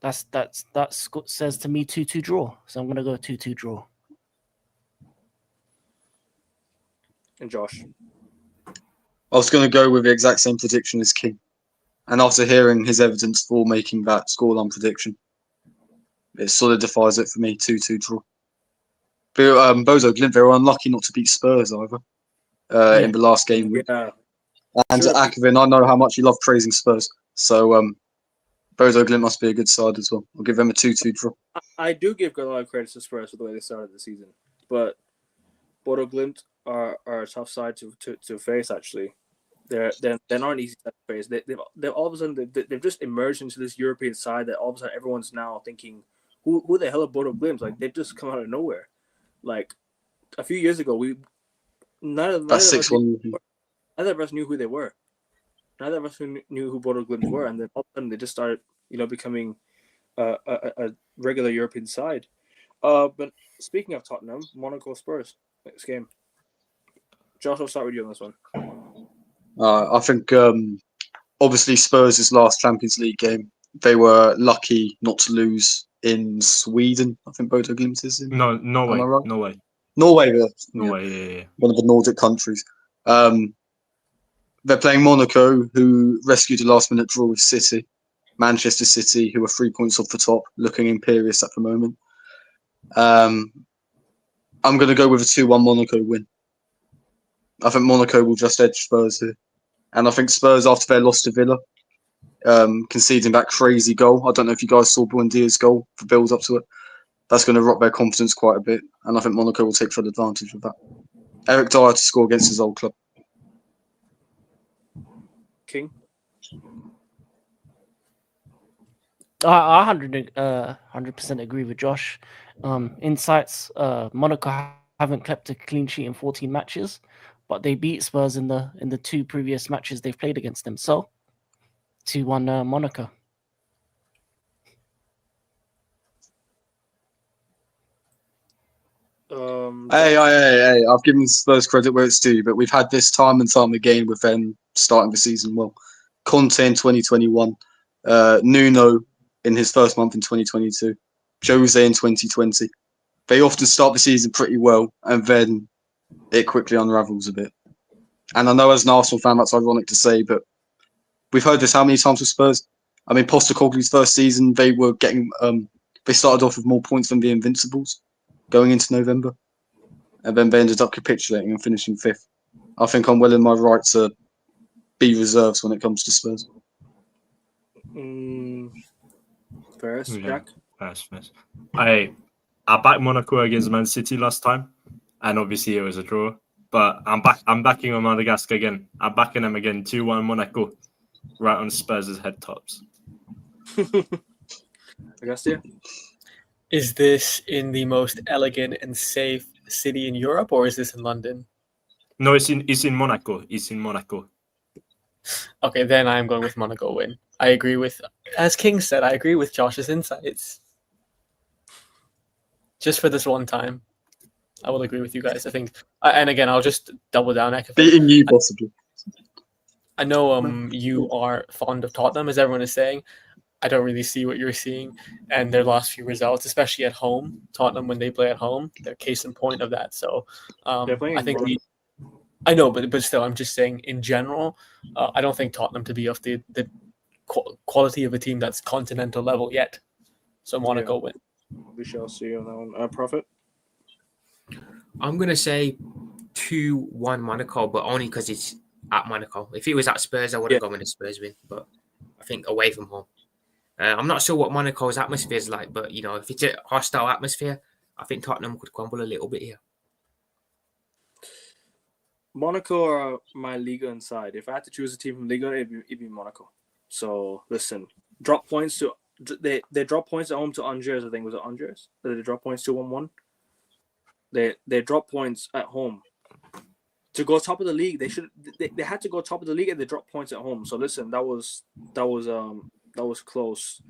That says to me 2-2 draw. So I'm going to go 2-2 draw. And Josh? I was going to go with the exact same prediction as King. And after hearing his evidence for making that scoreline prediction, it solidifies it for me, 2-2 draw. But Bodo Glimt, they were unlucky not to beat Spurs either in the last game. Yeah. And Sure. Akvin, I know how much you love praising Spurs. So Bodo Glimt must be a good side as well. I'll give them a 2-2 draw. I do give a lot of credit to Spurs for the way they started the season. But Bodo Glimt are a tough side to face, actually. They're not an easy side to face. They've all of a sudden they've just emerged into this European side that all of a sudden everyone's now thinking, who the hell are Bodo Glimt? Like, they've just come out of nowhere. Like, a few years ago, neither of us knew who they were. Neither of us knew who Bodo Glimt were, and then all of a sudden they just started, becoming a regular European side. But speaking of Tottenham, Monaco Spurs next game. Josh, I'll start with you on this one. I think obviously Spurs' last Champions League game, they were lucky not to lose in Sweden. I think Bodo Glimt is in. No, Norway. Am I right? Norway. Norway, Yeah. One of the Nordic countries. They're playing Monaco, who rescued a last-minute draw with City. Manchester City, who are 3 points off the top, looking imperious at the moment. I'm going to go with a 2-1 Monaco win. I think Monaco will just edge Spurs here. And I think Spurs, after their loss to Villa, conceding that crazy goal. I don't know if you guys saw Buendia's goal for build up to it. That's going to rock their confidence quite a bit. And I think Monaco will take full advantage of that. Eric Dyer to score against his old club. King? I 100% agree with Josh. Insights. Monaco haven't kept a clean sheet in 14 matches, but they beat Spurs in the 2 previous matches they've played against them. So 2-1 Monaco. Hey, I've given Spurs credit where it's due, but we've had this time and time again with them starting the season well. Conte in 2021, Nuno in his first month in 2022, Jose in 2020. They often start the season pretty well, and then it quickly unravels a bit. And I know as an Arsenal fan, that's ironic to say, but we've heard this how many times with Spurs? I mean, Postecoglou's first season, they were getting, they started off with more points than the Invincibles going into November, and then they ended up capitulating and finishing 5th. I think I'm well in my right to be reserves when it comes to Spurs. First, Jack. First. I backed Monaco against Man City last time, and obviously it was a draw. But I'm backing on Madagascar again. I'm backing them again. 2-1 Monaco, right on Spurs' head tops. Augustia? Is this in the most elegant and safe city in Europe, or is this in London? No, it's in Monaco. It's in Monaco. Okay, then I'm going with Monaco win. I agree with, as King said, I agree with Josh's insights. Just for this one time, I will agree with you guys. I think, and again, I'll just double down. Beating you, possibly. I know you are fond of Tottenham, as everyone is saying. I don't really see what you're seeing, and their last few results, especially at home. Tottenham, when they play at home, they're case in point of that. So I think I know, but still, I'm just saying in general, I don't think Tottenham to be of the quality of a team that's continental level yet. So Monaco win. We shall see on that one. Prophet? I'm going to say 2-1 Monaco, but only because it's at Monaco. If it was at Spurs, I would have gone with the Spurs win, but I think away from home. I'm not sure what Monaco's atmosphere is like, but if it's a hostile atmosphere, I think Tottenham could crumble a little bit here. Monaco are my Liga inside. If I had to choose a team from Liga, it'd be Monaco. So listen, drop points to they drop points at home to Angers. I think was it Angers? Did they drop points to 1-1? They drop points at home to go top of the league. They had to go top of the league and they dropped points at home. So listen, that was close.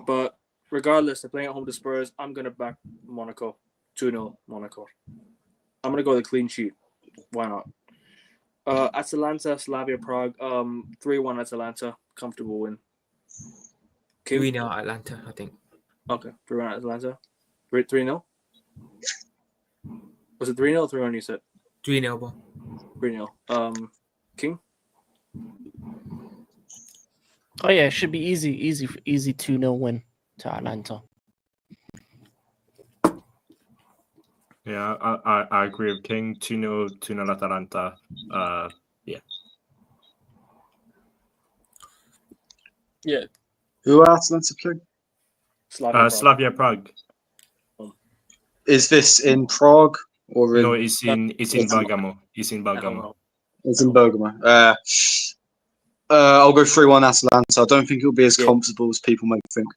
But regardless, they're playing at home to Spurs. I'm gonna back Monaco 2-0 Monaco. I'm gonna go with a clean sheet. Why not? Atalanta, Slavia Prague. 3-1 Atalanta. Comfortable win. 3-0 Atlanta, I think. Okay, 3-1 Atalanta. 3-0? Was it 3-0 or 3-1 you said? 3-0, bro. 3-0. King? Oh yeah, it should be easy 2-0 win to Atlanta. Yeah, I agree with King. 2-0 Atalanta. Yeah. Who are Atalanta playing? Slavia Prague. Is this in Prague or in? No, it's in Bergamo. It's in Bergamo. It's in Bergamo. I'll go 3-1 Atalanta. I don't think it'll be as comfortable as people may think.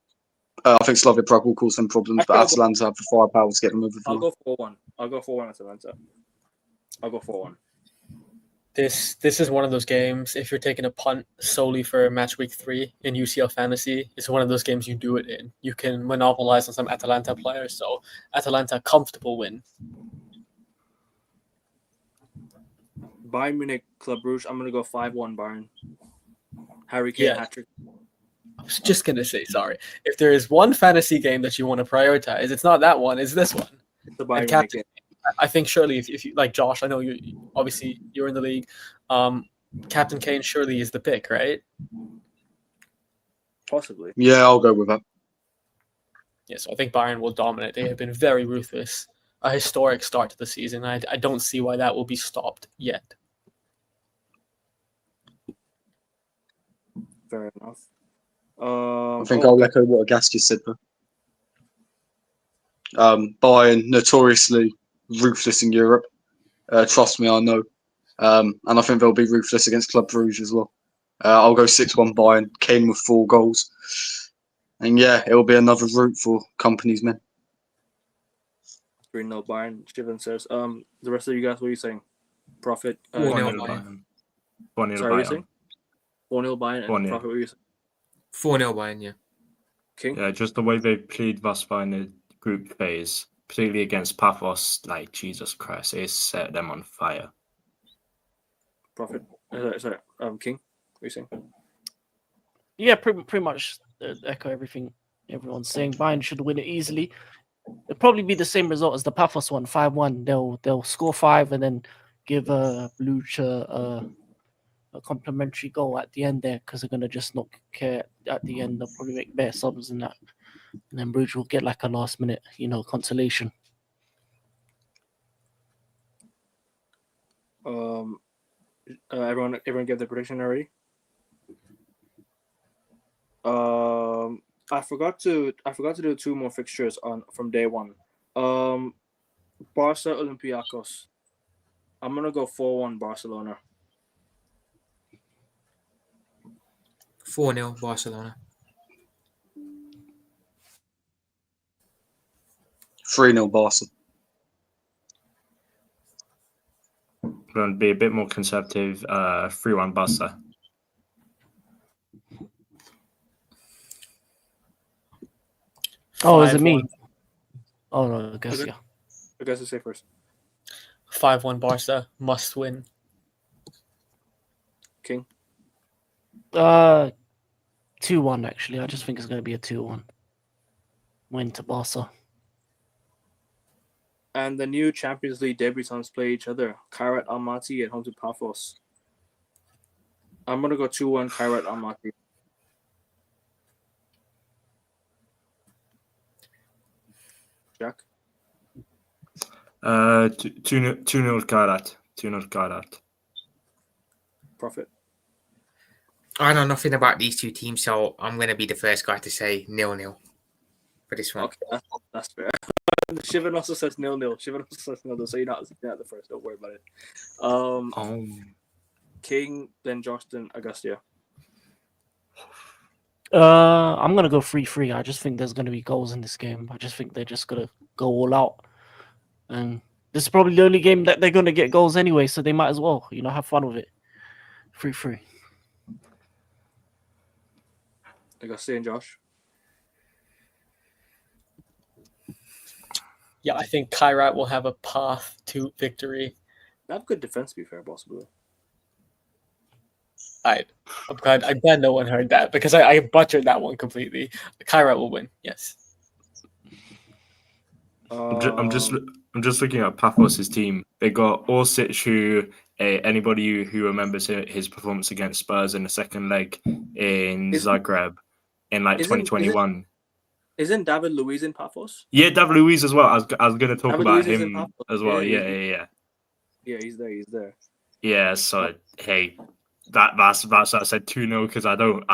I think Slavia Prague will cause them problems, but Atalanta have the firepower to get them over the I'll line. go 4-1 Atalanta. I'll go 4-1. This is one of those games, if you're taking a punt solely for match week 3 in UCL Fantasy, it's one of those games you do it in. You can monopolize on some Atalanta players, so Atalanta, comfortable win. Bayern Munich, Club Brugge, I'm going to go 5-1 Bayern. Harry Kane hat-trick. I was just going to say, sorry. If there is one fantasy game that you want to prioritize, it's not that one, it's this one. It's the Bayern Munich game. I think surely if you like Josh, I know you're in the league. Captain Kane surely is the pick, right? Possibly. Yeah, I'll go with that. Yeah, so I think Bayern will dominate. They have been very ruthless. A historic start to the season. I don't see why that will be stopped yet. Fair enough. I think I'll echo what Agas just said though. Bayern, notoriously ruthless in Europe. Trust me, I know. And I think they'll be ruthless against Club Brugge as well. I'll go 6-1 Bayern. Kane with 4 goals. And yeah, it will be another route for companies, men. 3-0 Bayern. Shivan says. The rest of you guys, what are you saying? Profit. 4-0 4-0 Bayern. Bayern. 4-0 Sorry, what are you Bayern. saying? 4-0 Bayern. 4-0. And Profit, what are you saying? 4-0 Bayern, yeah. King. Yeah, just the way they played thus far in the group phase, particularly against Paphos, like Jesus Christ, it set them on fire. Profit. Sorry. King. What are you saying? Yeah, pretty much echo everything everyone's saying. Bayern should win it easily. It'll probably be the same result as the Paphos one, 5-1. They'll score 5 and then give Blucher a complimentary goal at the end there because they're gonna just not care at the end. They'll probably make better subs than that, and then Bruges will get like a last minute, consolation. Everyone gave their prediction already. I forgot to do 2 more fixtures from day one. Barca Olympiacos. I'm gonna go 4-1 Barcelona. 4-0 Barcelona. 3-0 Barca. I'm going to be a bit more conservative. 3-1 Barca. Oh, is it me? 5-1. Oh no, I guess Okay. yeah. I guess I say first. 5-1 Barca, must win. King. 2-1 actually. I just think it's going to be a 2-1 win to Barca. And the new Champions League debutants play each other. Kairat Almaty at home to Paphos. I'm gonna go 2-1 Kairat Almaty. Jack. 2-0 Kairat. 2-0 Kairat. Profit. I know nothing about these two teams, so I'm going to be the first guy to say 0-0 for this one. Okay, that's fair. Shivan also says 0-0. Shivan also says 0-0, so you're not the first. Don't worry about it. King, then Josh, then Augustia. I'm gonna go 3-3. I just think there's gonna be goals in this game. I just think they're just gonna go all out, and this is probably the only game that they're gonna get goals anyway. So they might as well, have fun with it. 3-3. Augustia and Josh. Yeah, I think Kairat will have a path to victory. They have good defense, to be fair, possibly. I'm glad no one heard that because I butchered that one completely. Kairat will win. Yes. I'm just looking at Paphos' team. They got Orsic, who anybody who remembers his performance against Spurs in the second leg in Zagreb in 2021. Isn't David Luiz in Paphos? Yeah, David Luiz as well. I was going to talk David about Luiz is in him Paphos. as well. Yeah, Yeah. Yeah, he's there. Yeah, so hey, that's I said 2-0 because I don't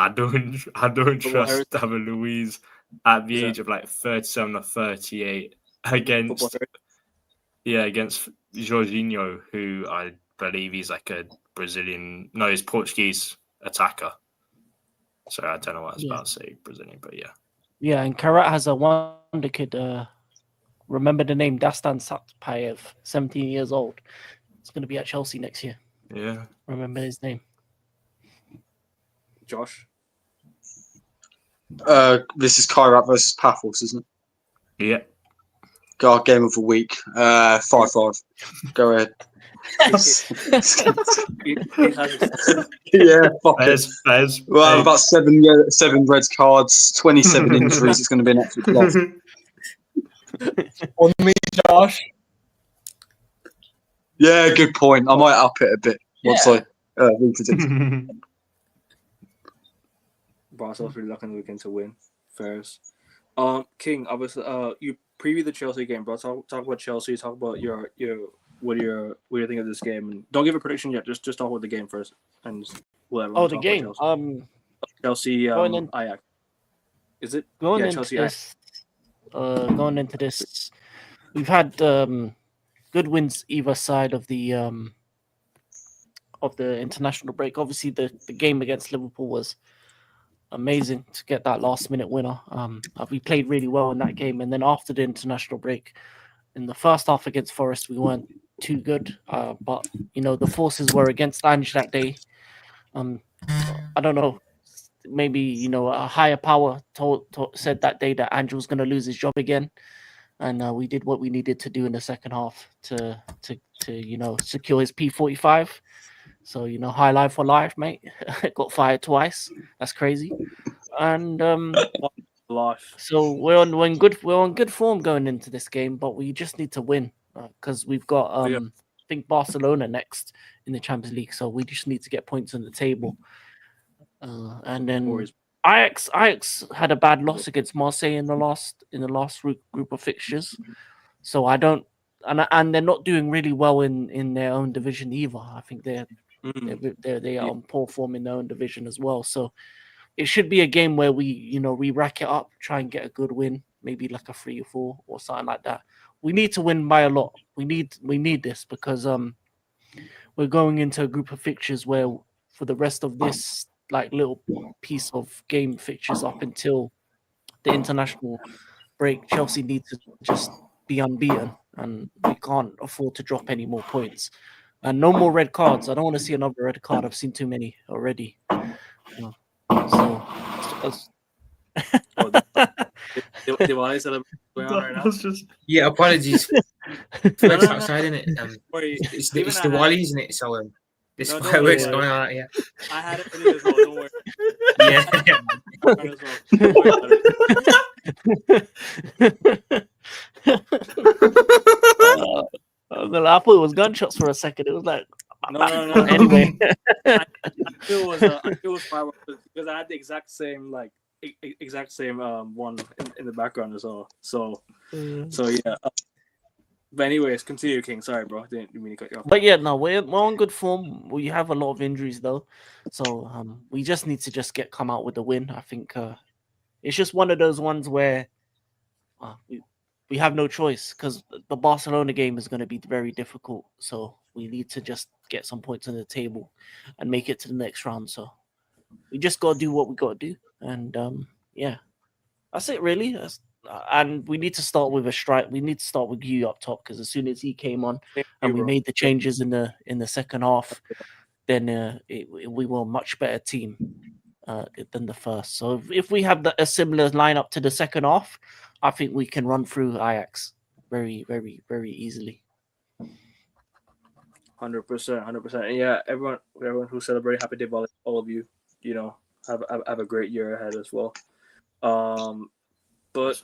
trust David Luiz at the age of 37 or 38 against Jorginho, who I believe he's like a he's Portuguese attacker. So I don't know what I was about to say Brazilian, but yeah. Yeah, and Kairat has a wonder kid. Remember the name Dastan Satpayev, 17 years old. It's going to be at Chelsea next year. Yeah. Remember his name. Josh. This is Kairat versus Paphos, isn't it? Yeah. God, game of the week. 5-5. Go ahead. Yeah, fuck it. Fez. We'll have about 7 red cards, 27 injuries. It's going to be an absolute blast. On me, Josh. Yeah, good point. I might up it a bit once I repredict. Barcelona's really looking the weekend to win. Fairs. King, obviously, you preview the Chelsea game, bro. Talk about Chelsea. Talk about your what do you think of this game? And don't give a prediction yet. Just talk about the game first, and whatever. Oh, the game. Chelsea. Ajax. Is it? Chelsea. Going into this, we've had good wins either side of the international break. Obviously, the game against Liverpool was amazing to get that last minute winner. We played really well in that game, and then after the international break, in the first half against Forest, we weren't too good. But the forces were against Ange that day. I don't know. Maybe a higher power said that day that Ange was going to lose his job again, and we did what we needed to do in the second half to secure his P45. So high life for life, mate. Got fired twice. That's crazy. And Life. so we're on good form going into this game, but we just need to win because we've got I think Barcelona next in the Champions League. So we just need to get points on the table. And then Ajax had a bad loss against Marseille in the last group of fixtures. So I don't, and they're not doing really well in their own division either. I think they are on poor form in their own division as well. So it should be a game where we rack it up, try and get a good win, maybe like a 3-4 or something like that. We need to win by a lot. We need this because we're going into a group of fixtures where for the rest of this like little piece of game fixtures up until the international break, Chelsea need to just be unbeaten, and we can't afford to drop any more points. And no more red cards. I don't want to see another red card. I've seen too many already. So Diwali celebration going on right now. Yeah, apologies. Flex outside, isn't it? It's Even I Diwali, isn't it? So this No, don't fireworks worry. going on out here. I had it earlier as well. Don't worry. Yeah. As well. Don't worry about it. I thought it was gunshots for a second. It was like No. Anyway, I feel it was fireworks because I had the exact same one in the background as well. So yeah. But anyways, continue, King. Sorry, bro. Didn't mean to cut you off. But yeah, no, we're on good form. We have a lot of injuries though, so we just need to come out with the win. I think it's just one of those ones where we have no choice because the Barcelona game is going to be very difficult. So we need to just get some points on the table and make it to the next round. So we just got to do what we got to do, and yeah, that's it really. And we need to start with a strike. We need to start with Hugh up top because as soon as he came on and we made the changes in the second half, then we were a much better team than the first. So if we have a similar lineup to the second half, I think we can run through Ajax very, very, very easily. 100%. Yeah, everyone who celebrated Happy Diwali, all of you, have a great year ahead as well. But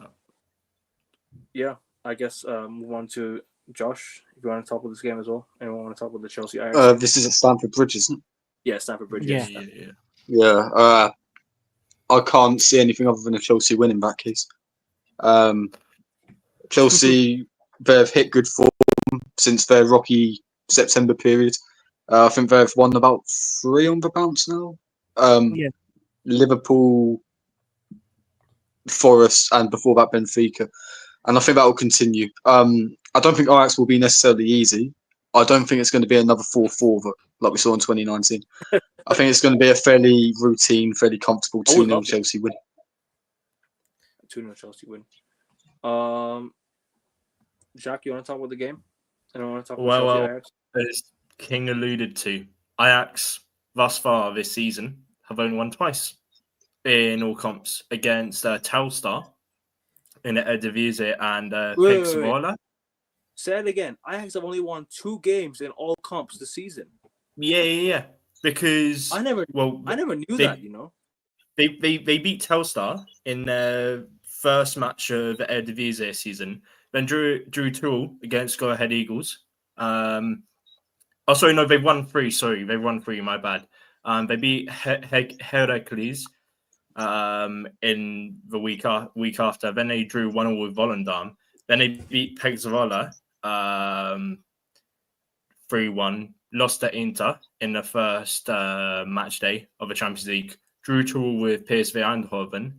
yeah, I guess move on to Josh. If you want to talk about this game as well, anyone want to talk about the Chelsea Ajax? This is at Stamford Bridge, isn't it? Yeah, Stamford Bridge. Yeah. I can't see anything other than a Chelsea win in that case. Chelsea, they've hit good form since their rocky September period. I think they've won about 3 on the bounce now. Liverpool, Forest, and before that Benfica, and I think that will continue. I don't think Ajax will be necessarily easy. I don't think it's going to be another 4-4 like we saw in 2019. I think it's going to be a fairly routine, fairly comfortable 2-0 Chelsea win. 2-0 Chelsea win. Jack, you want to talk about the game? And I want to talk about Chelsea Ajax? As King alluded to, Ajax thus far this season have only won twice in all comps against Telstar in the Eredivisie and Pixvola. Say it again. Ajax have only won 2 games in all comps this season. Yeah. Because I never knew that. They beat Telstar in their first match of the Eredivisie season, then drew 2 against Go Ahead Eagles. They've won 3. Sorry, they've won 3. My bad. They beat Heracles in the week after. Then they drew 1-1 with Volendam. Then they beat Pexvola 3-1. Lost to Inter in the first match day of the Champions League. Drew 2 with PSV Eindhoven.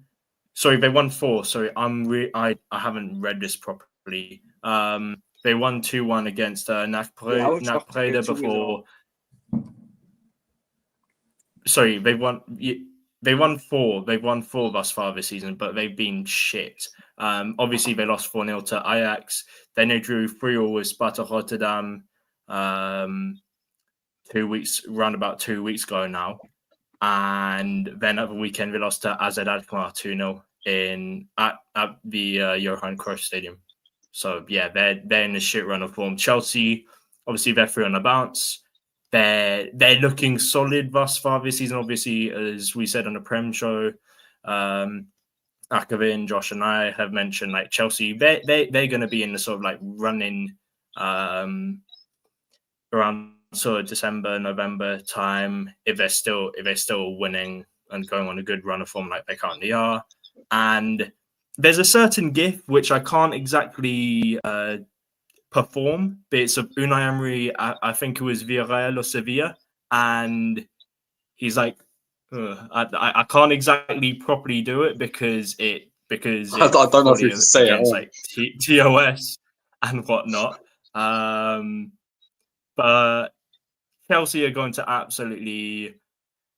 Sorry, they won 4. Sorry, I haven't read this properly. They won 2-1 against NAC Breda before. Sorry, they they won four. They've won four thus far this season, but they've been shit. Obviously, they lost 4-0 to Ajax. Then they drew 3-3 with Sparta Rotterdam around about 2 weeks ago now. And then at the weekend, they lost to AZ Alkmaar 2-0 at the Johan Cruyff Stadium. So, yeah, they're in a shit run of form. Chelsea, obviously, they're through on the bounce. They're looking solid thus far this season. Obviously, as we said on the Prem show, Akavin, Josh, and I have mentioned like Chelsea. They're going to be in the sort of like running around sort of December, November time if they're still winning and going on a good run of form like they currently are. And there's a certain gift which I can't exactly perform, but it's of Unai Emery. I think it was Villarreal or Sevilla, and he's like, I can't exactly properly do it because I don't know if you can say against it. Like TOS and whatnot. But Chelsea are going to absolutely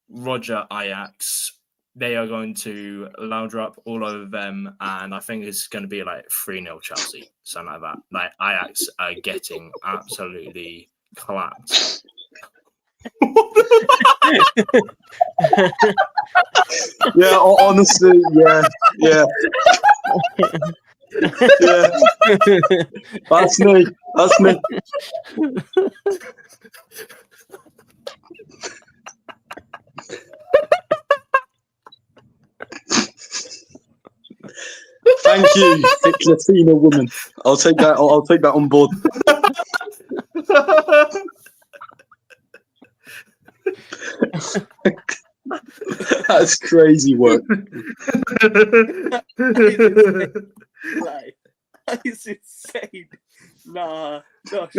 roger Ajax. They are going to louder up all over them, and I think it's going to be like 3-0 Chelsea, something like that. Like Ajax are getting absolutely clapped. Yeah, honestly, yeah. That's me. Thank you, thick Latina woman. I'll take that. I'll take that on board. That's crazy work. That is insane. Nah, gosh.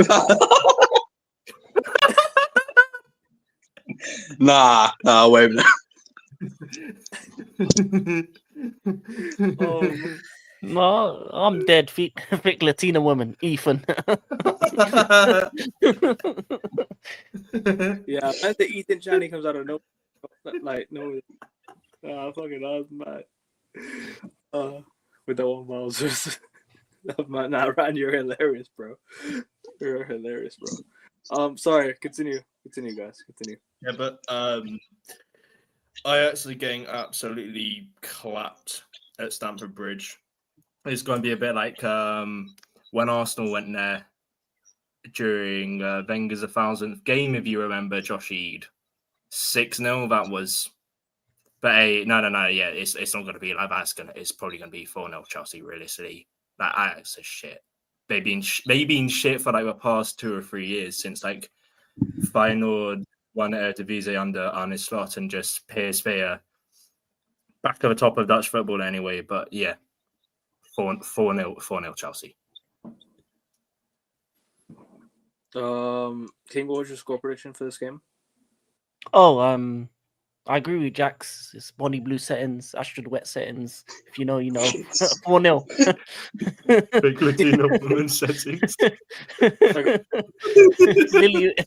Nah, wait a minute. No, I'm dead. Thick Latina woman, Ethan. Yeah, as the Ethan Channy comes out of no, like no, fucking that was mad. With the 1 Wowzers. Nah, Ryan, you're hilarious, bro. You're hilarious, bro. Sorry, continue, guys, continue. Yeah, but Ajax are getting absolutely clapped at Stamford Bridge. It's going to be a bit like when Arsenal went there during Wenger's 1,000th game, if you remember, Josh Eade. 6-0, that was... But hey, no, yeah, it's not going to be like that. It's probably going to be 4-0 Chelsea, realistically. That Ajax is shit. They've been shit for like the past 2 or 3 years since like Feyenoord won Eredivisie under Arne Slot and just PSV back to the top of Dutch football anyway. But yeah, 4-0 Chelsea. King, what was your score prediction for this game? Oh, I agree with Jax. It's Bonnie Blue settings, Astrid Wet settings. If you know, you know. 4-0. Big Latino woman settings.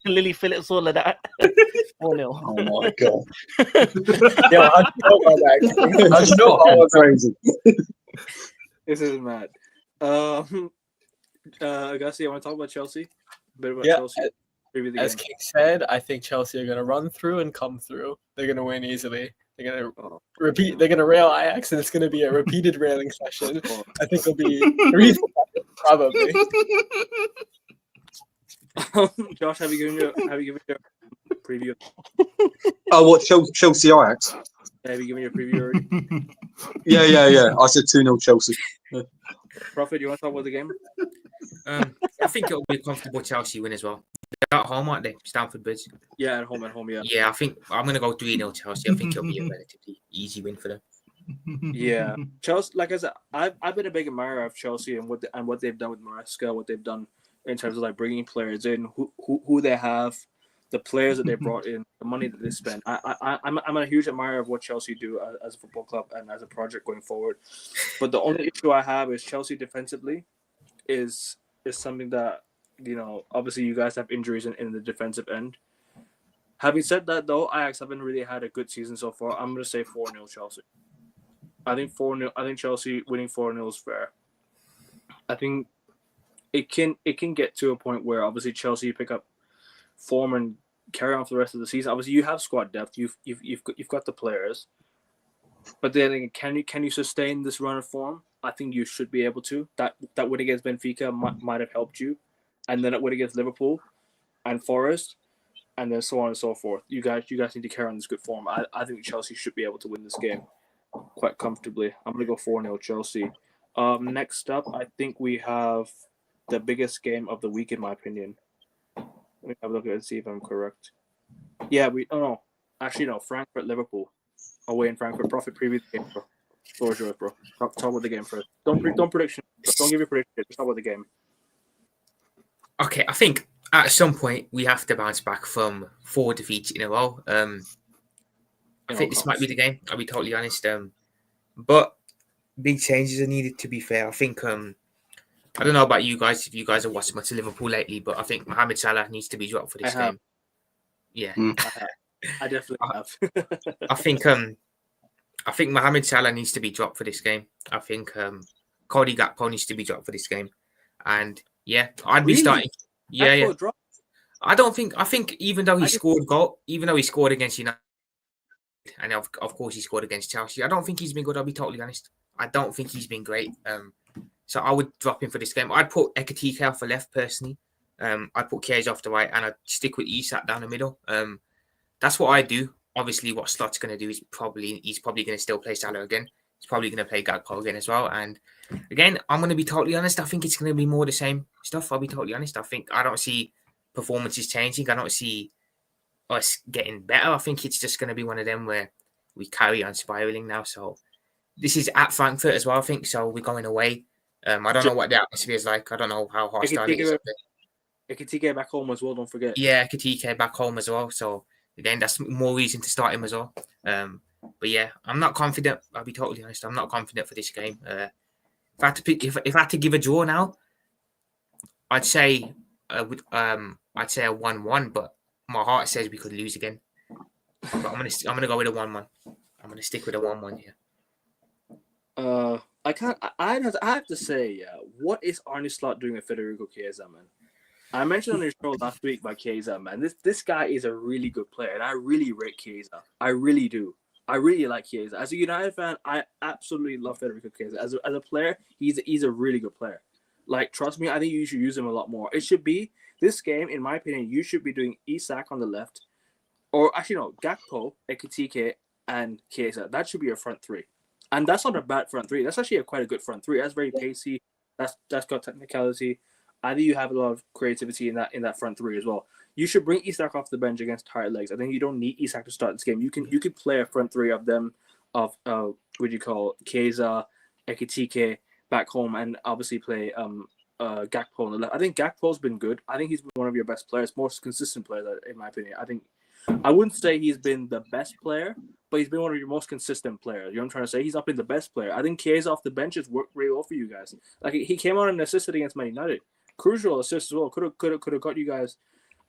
Lily Phillips, all of that. 4-0. Oh my god. Yo, how'd you know about that? How'd you know about that? Crazy. This is mad. Agassi, I want to talk about Chelsea. A bit about Yeah, Chelsea. As King said, I think Chelsea are going to run through and come through. They're going to win easily. They're going to repeat. They're going to rail Ajax, and it's going to be a repeated railing session. I think it'll be 3 probably. Josh, have you given your preview? Oh, what Chelsea Ajax? Have you given your preview already? Yeah. I said 2-0 Chelsea. Prophet, you want to talk about the game? I think it'll be a comfortable Chelsea win as well. They're at home, aren't they? Stamford Bridge. Yeah, at home, yeah. Yeah, I think I'm going to go 3-0 Chelsea. I think it'll be a relatively easy win for them. Yeah, Chelsea. Like I said, I've been a big admirer of Chelsea and what they've done with Maresca, what they've done in terms of like bringing players in, who they have, the players that they brought in, the money that they spent. I'm a huge admirer of what Chelsea do as a football club and as a project going forward. But the only issue I have is Chelsea defensively is something that, you know, obviously you guys have injuries in the defensive end. Having said that, though, Ajax haven't really had a good season so far. I'm going to say 4-0 Chelsea. I think 4-0. I think Chelsea winning 4-0 is fair. I think it can get to a point where obviously Chelsea pick up form and carry on for the rest of the season. Obviously, you have squad depth. You've got the players, but then can you sustain this run of form? I think you should be able to. That win against Benfica might have helped you, and then it win against Liverpool and Forest, and then so on and so forth. You guys need to carry on this good form. I think Chelsea should be able to win this game quite comfortably. I'm gonna go 4-0 Chelsea. Next up, I think we have the biggest game of the week, in my opinion. Let me have a look at it and see if I'm correct. Yeah, actually no, Frankfurt Liverpool away in Frankfurt. Profit preview the game, bro. Floor is yours, bro. Talk about the game first. Don't prediction. Don't give your prediction. Just talk about the game. Okay, I think at some point we have to bounce back from 4 defeats in a row. I think this might be the game. I'll be totally honest. But big changes are needed. To be fair, I think. I don't know about you guys. If you guys have watched much of Liverpool lately, but I think Mohamed Salah needs to be dropped for this game. Yeah, I definitely have. I think Mohamed Salah needs to be dropped for this game. I think Cody Gakpo needs to be dropped for this game, and yeah, I'd be starting. Yeah. I think even though he scored against United, and of course he scored against Chelsea, I don't think he's been good. I'll be totally honest. I don't think he's been great. So I would drop him for this game. I'd put Ekatike off the left personally. I'd put Chiesa off the right, and I'd stick with Isak down the middle. That's what I do. Obviously, what Slot's going to do is he's probably going to still play Salah again. He's probably going to play Gakpo again as well. And again, I'm going to be totally honest. I think it's going to be more the same stuff. I'll be totally honest. I don't see performances changing. I don't see us getting better. I think it's just going to be one of them where we carry on spiraling now. So this is at Frankfurt as well, I think. So we're going away. I don't know what the atmosphere is like. I don't know how hostile it is. Ekatike back home as well, don't forget. Yeah, Ekatike back home as well. So again, that's more reason to start him as well. But yeah, I'm not confident. I'll be totally honest. I'm not confident for this game. If I had to give a draw now, I'd say a 1-1. But my heart says we could lose again. But I'm gonna go with a 1-1. I'm gonna stick with a 1-1 here. I have to say, what is Arne Slot doing with Federico Chiesa, man? I mentioned on your show last week about Chiesa, man. This guy is a really good player, and I really rate Chiesa. I really do. I really like Chiesa. As a United fan, I absolutely love Federico Chiesa. As a player, he's a really good player. Like, trust me, I think you should use him a lot more. It should be this game, in my opinion. You should be doing Isak on the left, or actually no, Gakpo, Ekatike, and Chiesa. That should be your front three. And that's not a bad front three. That's actually quite a good front three. That's very pacey. That's got technicality. I think you have a lot of creativity in that front three as well. You should bring Isak off the bench against tired legs. I think you don't need Isak to start this game. You could play a front three of them of Chiesa, Ekatike back home, and obviously play Gakpo on the left. I think Gakpo's been good. I think he's been one of your best players, most consistent player in my opinion. I wouldn't say he's been the best player, but he's been one of your most consistent players. You know what I'm trying to say? He's not been the best player. I think Chiesa off the bench has worked really well for you guys. Like, he came on and assisted against Man United. Crucial assist as well. Could have got you guys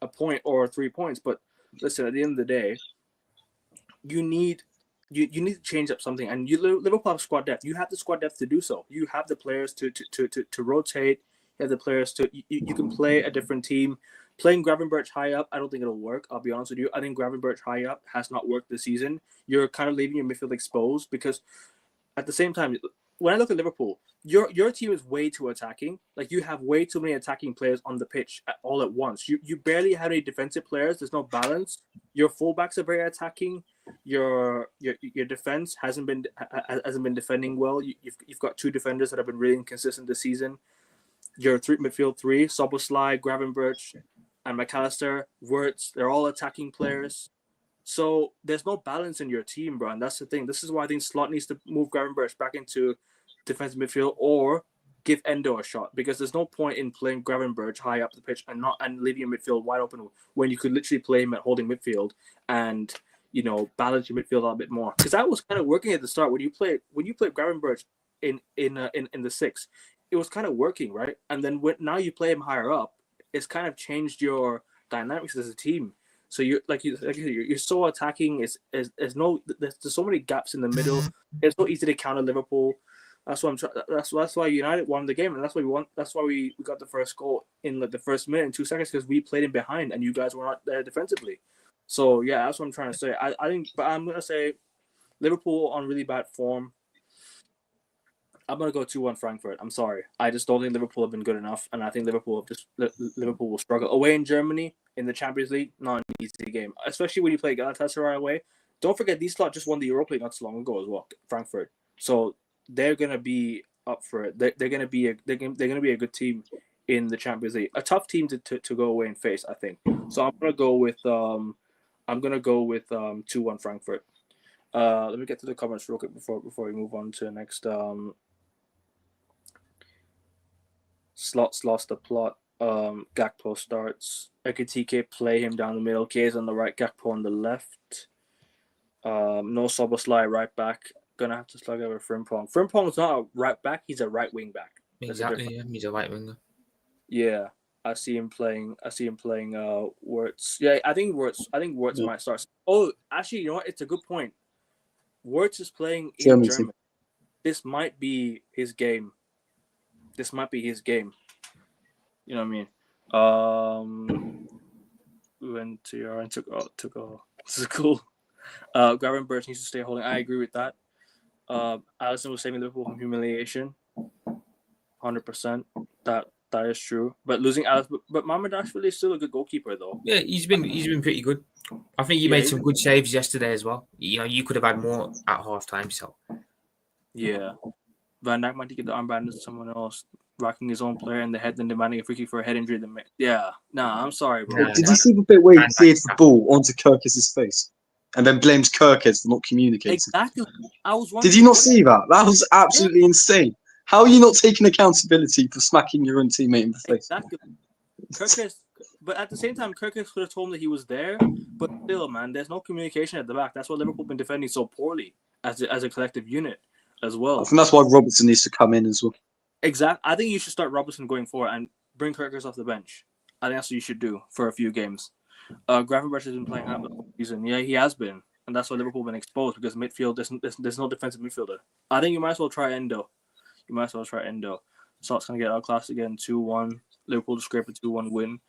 a point or 3 points. But listen, at the end of the day, you need to change up something. And Liverpool have squad depth. You have the squad depth to do so. You have the players to rotate. You have the players to you can play a different team. Playing Gravenberch high up, I don't think it'll work. I'll be honest with you. I think Gravenberch high up has not worked this season. You're kind of leaving your midfield exposed because at the same time, when I look at Liverpool, your team is way too attacking. Like, you have way too many attacking players on the pitch all at once. You barely have any defensive players. There's no balance. Your fullbacks are very attacking. Your defense hasn't been defending well. You've got two defenders that have been really inconsistent this season. Your midfield three, Szoboszlai, Gravenberch, and McAllister, Wirtz, they're all attacking players. So there's no balance in your team, bro. And that's the thing. This is why I think Slot needs to move Gravenberch back into defensive midfield or give Endo a shot, because there's no point in playing Gravenberch high up the pitch and leaving your midfield wide open when you could literally play him at holding midfield and, you know, balance your midfield a little bit more. Because that was kind of working at the start when you played Gravenberch in the six. It was kind of working, right? And then now you play him higher up, it's kind of changed your dynamics as a team. So you're so attacking. There's so many gaps in the middle. It's so easy to counter Liverpool. That's why that's why United won the game, and that's why we won. That's why we got the first goal in like the first minute and 2 seconds, because we played in behind and you guys were not there defensively. So yeah, that's what I'm trying to say. I think, but I'm gonna say Liverpool on really bad form. I'm gonna go 2-1 Frankfurt. I'm sorry, I just don't think Liverpool have been good enough, and I think Liverpool will struggle away in Germany in the Champions League. Not an easy game, especially when you play Galatasaray away. Don't forget, these lot just won the Europa League not so long ago as well, Frankfurt. So they're gonna be up for it. They're gonna be a good team in the Champions League. A tough team to go away and face, I think. So I'm gonna go with 2-1 Frankfurt. Let me get to the comments real quick before we move on to the next. Slots lost the plot. Gakpo starts. Ekitike play him down the middle. K's on the right. Gakpo on the left. No Soboslai right back. Gonna have to slug over Frimpong. Frimpong's not a right back. He's a right wing back. Exactly. Yeah, he's a right winger. Yeah, I see him playing. Wirtz. Yeah, I think Wirtz might start. Oh, actually, you know what? It's a good point. Wirtz is playing in Germany. This might be his game. You know what I mean? We went to your and took this is cool. Gravenberch needs to stay holding. I agree with that. Alisson was saving Liverpool from humiliation. 100%. That is true. But losing Alisson, but Mamardashvili is still a good goalkeeper, though. Yeah, he's been pretty good. I think he made some good saves yesterday as well. You know, you could have had more at half time. So yeah, Van Dijk might get the armband to someone else, rocking his own player in the head, then demanding a free kick for a head injury. I'm sorry, bro. Did you see the bit where he cleared the ball onto Kirkes' face and then blames Kirkes for not communicating? Exactly. I was wondering. Did you not see that? That was absolutely insane. How are you not taking accountability for smacking your own teammate in the face? Exactly. Kirkes, but at the same time, Kirkes could have told him that he was there. But still, man, there's no communication at the back. That's why Liverpool been defending so poorly as a collective unit as well. I think that's why Robertson needs to come in as well. Exactly. I think you should start Robertson going forward and bring Kirkes off the bench. I think that's what you should do for a few games. Gravenberch has been playing out the season. Yeah, he has been, and that's why Liverpool been exposed, because midfield there's no defensive midfielder. I think you might as well try Endo. Salt's gonna get outclassed again, 2-1. Liverpool to scrape a 2-1 win.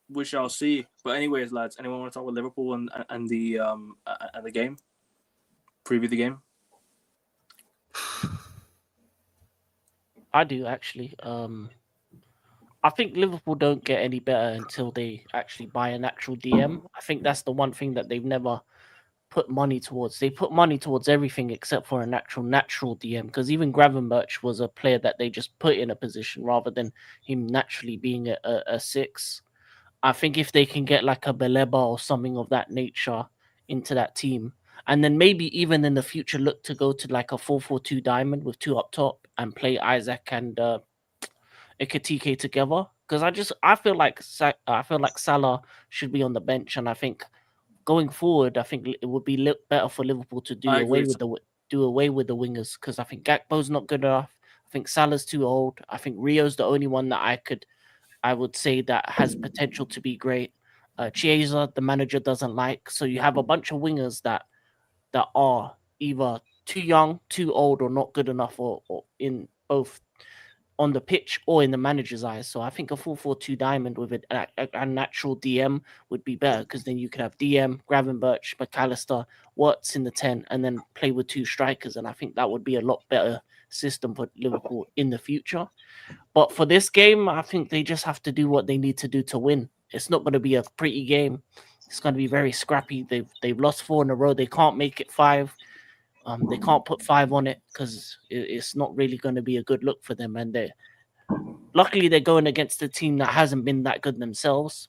We shall see. But anyways, lads, anyone want to talk about Liverpool and the game? Preview the game. I do actually. I think Liverpool don't get any better until they actually buy an actual DM. I think that's the one thing that they've never put money towards. They put money towards everything except for an actual natural DM, because even Gravenberch was a player that they just put in a position rather than him naturally being a 6. I think if they can get like a Beleba or something of that nature into that team, and then maybe even in the future look to go to like a 4-4-2 diamond with 2 up top and play Isaac and Ekitike together, because I feel like Salah should be on the bench, and I think going forward, I think it would be better for Liverpool to do away with the wingers, because I think Gakpo's not good enough. I think Salah's too old. I think Rio's the only one that I would say that has potential to be great. Chiesa, the manager doesn't like, so you have a bunch of wingers that are either too young, too old, or not good enough, or in both on the pitch or in the manager's eyes. So I think a 4-4-2 diamond with a natural DM would be better, because then you could have DM, Gravenberch, McAllister, Watts in the 10, and then play with 2 strikers. And I think that would be a lot better system for Liverpool in the future. But for this game, I think they just have to do what they need to do to win. It's not going to be a pretty game. It's going to be very scrappy. They've lost 4 in a row. They can't make it 5. They can't put 5 on it, because it's not really going to be a good look for them. And luckily they're going against a team that hasn't been that good themselves.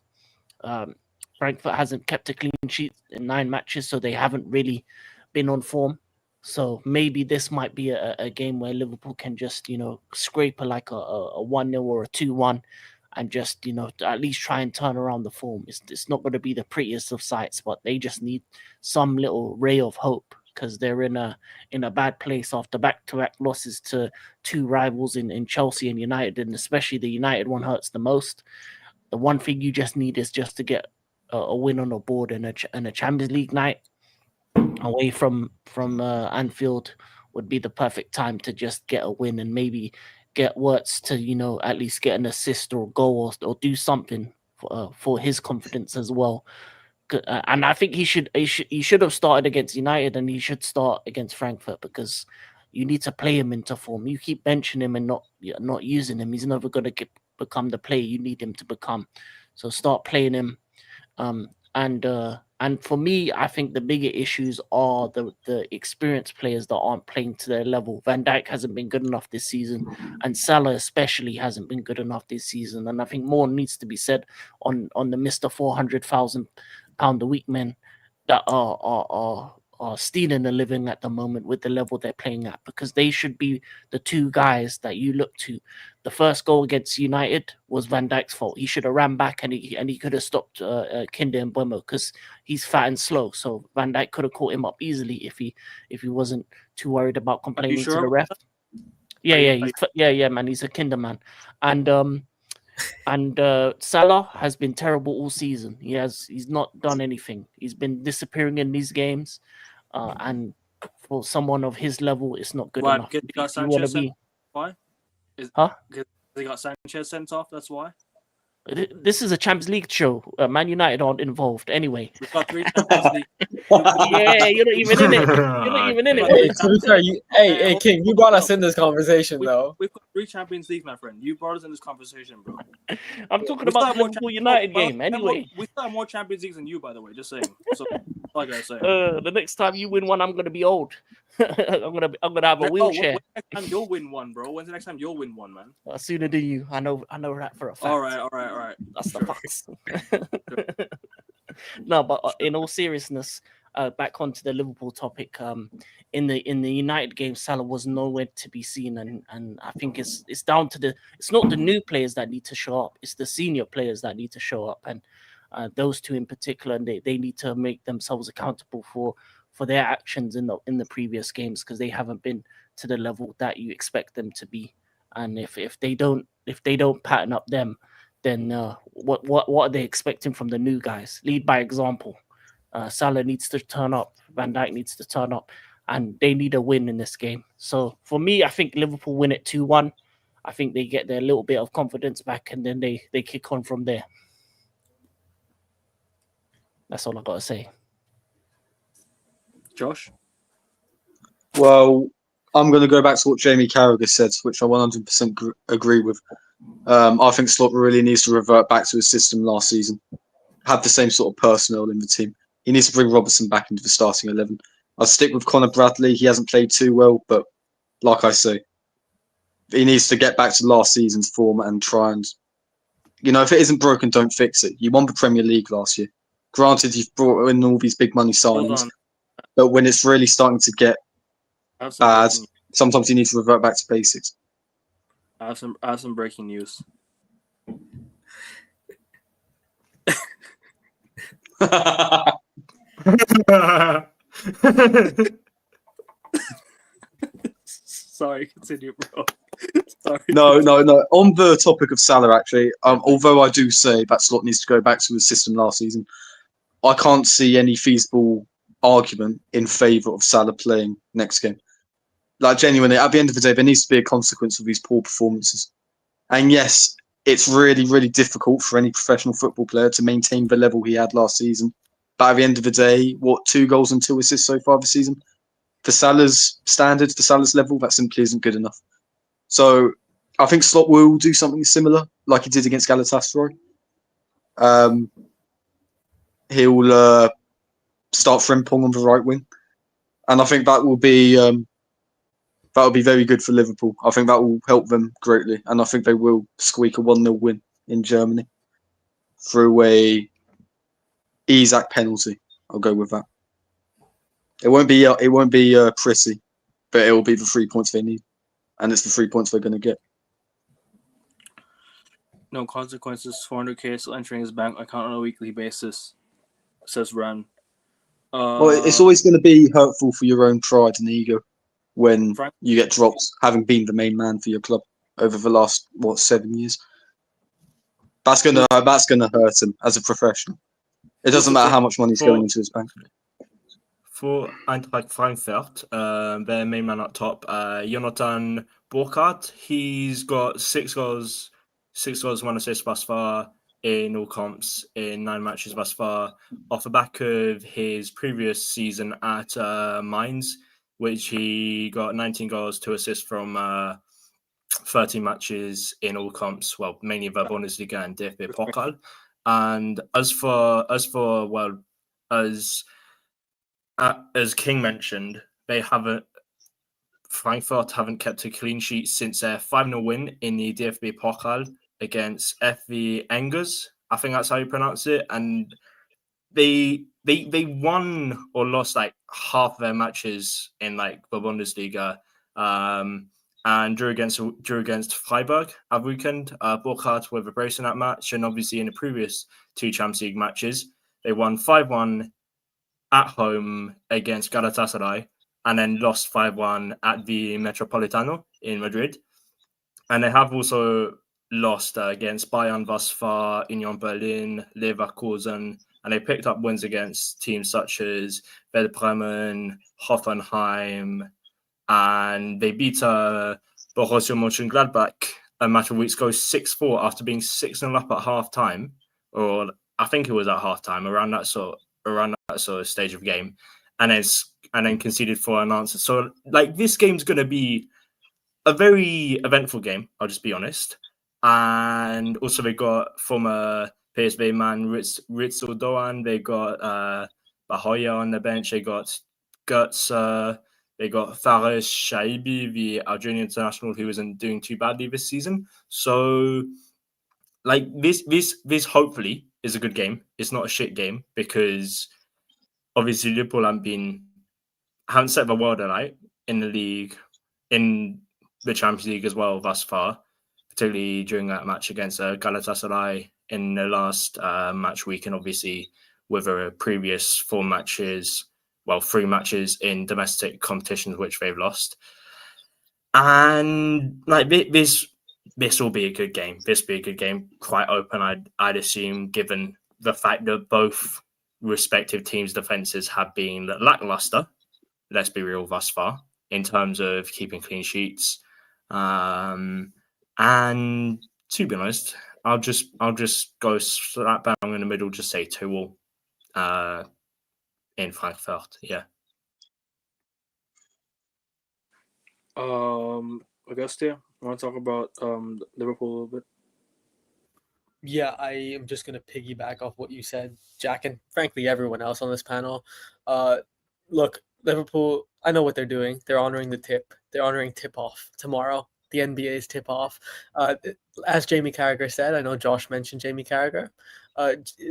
Frankfurt hasn't kept a clean sheet in 9 matches, so they haven't really been on form. So maybe this might be a game where Liverpool can just, scrape a 1-0 or a 2-1 and just, at least try and turn around the form. It's not going to be the prettiest of sights, but they just need some little ray of hope, because they're in a bad place after back-to-back losses to 2 rivals in Chelsea and United, and especially the United one hurts the most. The one thing you just need is just to get a win on the board in a Champions League night away from Anfield would be the perfect time to just get a win and maybe get Wirtz to, you know, at least get an assist or a goal or do something for his confidence as well. And I think he should have started against United, and he should start against Frankfurt, because you need to play him into form. You keep benching him and not using him, he's never going to become the player you need him to become. So start playing him. And for me, I think the bigger issues are the experienced players that aren't playing to their level. Van Dijk hasn't been good enough this season, and Salah especially hasn't been good enough this season. And I think more needs to be said on the Mr. £400,000 a week men that are stealing a living at the moment with the level they're playing at, because they should be the two guys that you look to. The first goal against United was Van Dijk's fault. He should have ran back and he could have stopped Kinder and Mbeumo, because he's fat and slow. So Van Dijk could have caught him up easily if he wasn't too worried about complaining to the ref. Yeah, man. He's a Kinder man. And Salah has been terrible all season. He's not done anything. He's been disappearing in these games, and for someone of his level, it's not good enough. Because he got Sanchez sent off? Because he got Sanchez sent off, that's why? This is a Champions League show. Man United aren't involved anyway. We've got 3 Champions League. Yeah, you're not even in it. You're not even in it. Hey, King, you brought us in this conversation, though. We've got 3 Champions League, my friend. You brought us in this conversation, bro. I'm talking about the Liverpool United game, anyway. We still have more Champions Leagues than you, by the way. Just saying. So, all I gotta say. The next time you win one, I'm gonna be old. I'm gonna have a wheelchair. When's the next time you'll win one, bro? When's the next time you'll win one, man? Sooner than you. I know that for a fact. All right. That's the facts. No, but in all seriousness, back onto the Liverpool topic. In the United game, Salah was nowhere to be seen, and I think it's down to it's not the new players that need to show up, it's the senior players that need to show up, and those two in particular, and they need to make themselves accountable for their actions in the previous games, because they haven't been to the level that you expect them to be. And if they don't pattern up them, then what are they expecting from the new guys? Lead by example. Salah needs to turn up, Van Dijk needs to turn up, and they need a win in this game. So for me, I think Liverpool win it 2-1. I think they get their little bit of confidence back, and then they kick on from there. That's all I got to say. Josh? Well, I'm going to go back to what Jamie Carragher said, which I 100% agree with. I think Slot really needs to revert back to his system last season. Have the same sort of personnel in the team. He needs to bring Robertson back into the starting 11. I'll stick with Conor Bradley. He hasn't played too well, but like I say, he needs to get back to last season's form and try and, if it isn't broken, don't fix it. You won the Premier League last year. Granted, you've brought in all these big money signings, but when it's really starting to get bad, sometimes you need to revert back to basics. I have some breaking news. Sorry, continue, bro. Sorry. No. On the topic of Salah, actually, although I do say that Slot needs to go back to his system last season, I can't see any feasible argument in favour of Salah playing next game. Like, genuinely, at the end of the day, there needs to be a consequence of these poor performances. And yes, it's really, really difficult for any professional football player to maintain the level he had last season. But at the end of the day, 2 goals and 2 assists so far this season? For Salah's standards, for Salah's level, that simply isn't good enough. So I think Slot will do something similar, like he did against Galatasaray. He'll start Frimpong on the right wing. And I think that will be very good for Liverpool. I think that will help them greatly. And I think they will squeak a 1-0 win in Germany through a Isak penalty. I'll go with that. It won't be pretty, but it will be the 3 points they need. And it's the 3 points they're going to get. No consequences. 400k still entering his bank account on a weekly basis, says Ran. Well, it's always going to be hurtful for your own pride and ego when you get dropped, having been the main man for your club over the last 7 years. That's gonna hurt him as a professional. It doesn't matter how much money's going into his bank. For Eintracht Frankfurt, their main man up top, Jonathan Burkhardt, he's got 6 goals, 1 assist thus far in all comps in 9 matches thus far, off the back of his previous season at Mainz, which he got 19 goals, 2 assists from 13 matches in all comps, well, mainly the Bundesliga and DFB Pokal. And as King mentioned, Frankfurt haven't kept a clean sheet since their 5-0 win in the DFB Pokal against FV Engers. I think that's how you pronounce it. And they won or lost like half their matches in like the Bundesliga. And drew against Freiburg at weekend. Burkhardt with a brace in that match, and obviously in the previous 2 Champions League matches, they won 5-1 at home against Galatasaray, and then lost 5-1 at the Metropolitano in Madrid. And they have also lost against Bayern thus far, Union Berlin, Leverkusen, and they picked up wins against teams such as Werder Bremen, Hoffenheim, and they beat Borussia Mönchengladbach a matter of weeks ago 6-4 after being 6-0 up at half time, or I think it was at half time, around that sort of stage of game, and then conceded 4 unanswered. So like this game's going to be a very eventful game, I'll just be honest. And also they got former PSV man Ritsu Doan, they got Bahoya on the bench, they got Götze, they got Fares Shaibi, the Algerian international, who isn't doing too badly this season. So, like this hopefully is a good game. It's not a shit game, because obviously Liverpool haven't set the world alight in the league, in the Champions League as well thus far, particularly during that match against Galatasaray in the last match week, and obviously with a previous 3 matches in domestic competitions which they've lost. And like this will be a good game. This will be a good game, quite open, I'd assume, given the fact that both respective teams' defenses have been lackluster, let's be real, thus far, in terms of keeping clean sheets. And to be honest, I'll just go slap bang in the middle, just say 2-2 in Frankfurt. Yeah. Augustia, you want to talk about Liverpool a little bit? Yeah, I am just going to piggyback off what you said, Jack, and frankly everyone else on this panel. Look, Liverpool, I know what they're doing. They're honoring the tip. They're honoring tip-off tomorrow, the NBA's tip-off. As Jamie Carragher said, I know Josh mentioned Jamie Carragher,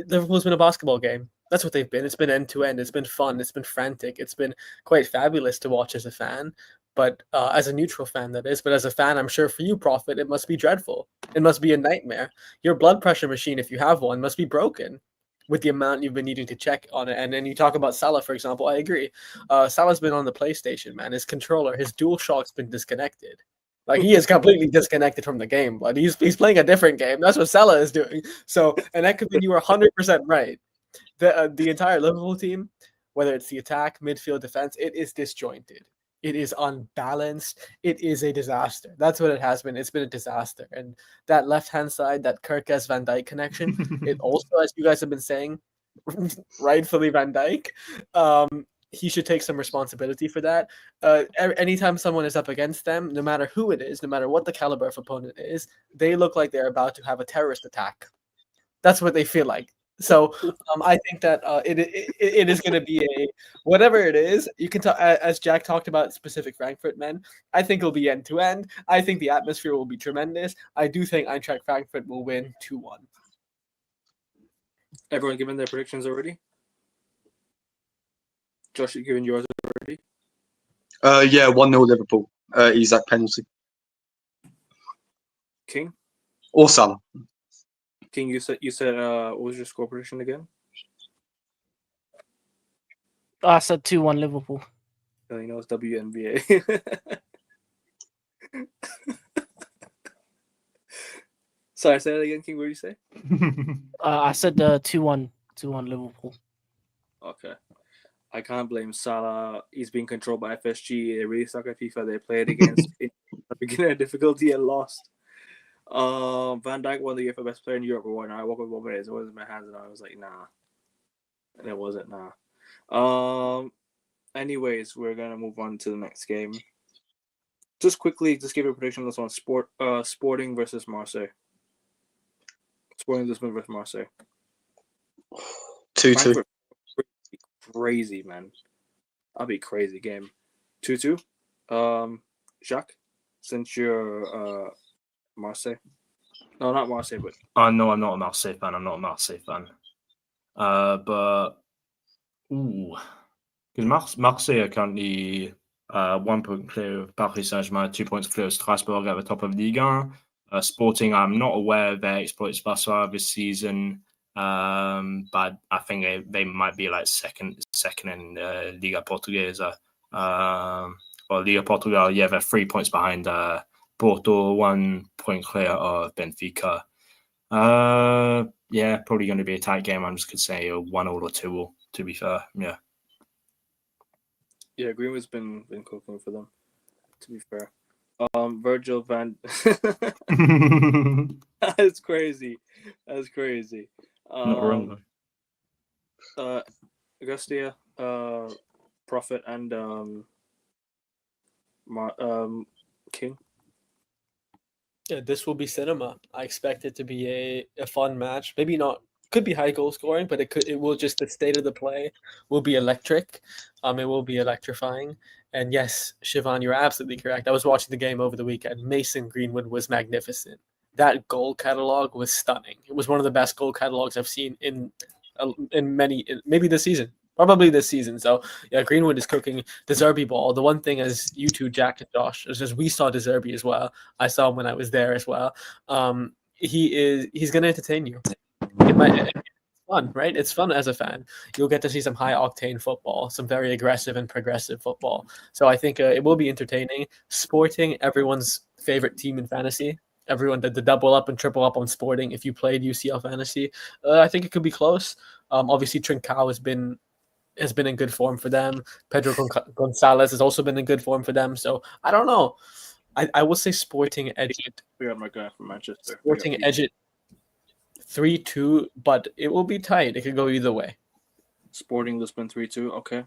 Liverpool's been a basketball game. That's what they've been. It's been end-to-end. It's been fun. It's been frantic. It's been quite fabulous to watch as a fan. But as a neutral fan, that is. But as a fan, I'm sure for you, Prophet, it must be dreadful. It must be a nightmare. Your blood pressure machine, if you have one, must be broken with the amount you've been needing to check on it. And then you talk about Salah, for example. I agree. Salah's been on the PlayStation, man. His controller, his DualShock's been disconnected. Like, he is completely disconnected from the game, but he's playing a different game. That's what Salah is doing. So, and that could be, you were 100% right. The entire Liverpool team, whether it's the attack, midfield, defense, it is disjointed. It is unbalanced. It is a disaster. That's what it has been. It's been a disaster. And that left-hand side, that Kirkes-Van Dijk connection, it also, as you guys have been saying, rightfully Van Dijk, he should take some responsibility for that. Anytime someone is up against them, no matter who it is, no matter what the caliber of opponent is, they look like they're about to have a terrorist attack. That's what they feel like. So I think that it is going to be a whatever it is. You can talk, as Jack talked about specific Frankfurt men. I think it'll be end to end. I think the atmosphere will be tremendous. I do think Eintracht Frankfurt will win 2-1. Everyone given their predictions already? Josh, you given yours already? Yeah, 1-0 Liverpool. Isaac penalty. King? Or Salah. King, you said what was your score prediction again? I said 2-1 Liverpool. Oh, you know it's WNBA. Sorry, say that again, King. What did you say? I said 2-1 2-1 Liverpool. Okay. I can't blame Salah. He's being controlled by FSG. They really suck at FIFA. They played against in the beginning of difficulty and lost. Van Dijk won the Uefa Best Player in Europe award. And I woke up 1 minute. It was in my hands, and I was like, nah. And it wasn't, nah. Anyways, we're gonna move on to the next game. Just quickly, just give a prediction on this one. Sporting versus Marseille. Sporting Lisbon versus Marseille. 2-2. Frankfurt, crazy, man. That'll be a crazy game. 2-2. Jacques, since you're Marseille. No, not Marseille, but No, I'm not a Marseille fan. But because Marseille are currently 1 point clear of Paris Saint-Germain, 2 points clear of Strasbourg at the top of Ligue 1. Sporting, I'm not aware of their exploits thus far this season, but I think they might be like second in Liga Portuguesa. Or Liga Portugal, yeah, they're 3 points behind Porto, 1 point clear of Benfica. Yeah, probably going to be a tight game. I'm just going to say a 1-1 or 2-2, to be fair. Yeah. yeah, Greenwood's been cooking for them. To be fair, Virgil van. That's crazy. That's crazy. Not wrong, though. Augustia, Prophet, and King. Yeah, this will be cinema. I expect it to be a fun match. Maybe not. Could be high goal scoring, but it will just the state of the play will be electric. It will be electrifying. And yes, Siobhan, you're absolutely correct. I was watching the game over the weekend. Mason Greenwood was magnificent. That goal catalog was stunning. It was one of the best goal catalogs I've seen in maybe this season. Probably this season. So yeah, Greenwood is cooking. De Zerbi ball. The one thing as you two, Jack and Josh, is just we saw De Zerbi as well. I saw him when I was there as well. He's gonna entertain you. It's fun, right? It's fun as a fan. You'll get to see some high octane football, some very aggressive and progressive football. So I think it will be entertaining. Sporting, everyone's favorite team in fantasy. Everyone did the double up and triple up on Sporting. If you played UCL fantasy, I think it could be close. Obviously, Trincao has been in good form for them. Pedro Gonzalez has also been in good form for them. So I don't know. I will say Sporting edge it. We got my guy from Manchester. Sporting edge it 3-2, but it will be tight. It could go either way. Sporting Lisbon 3-2. Okay.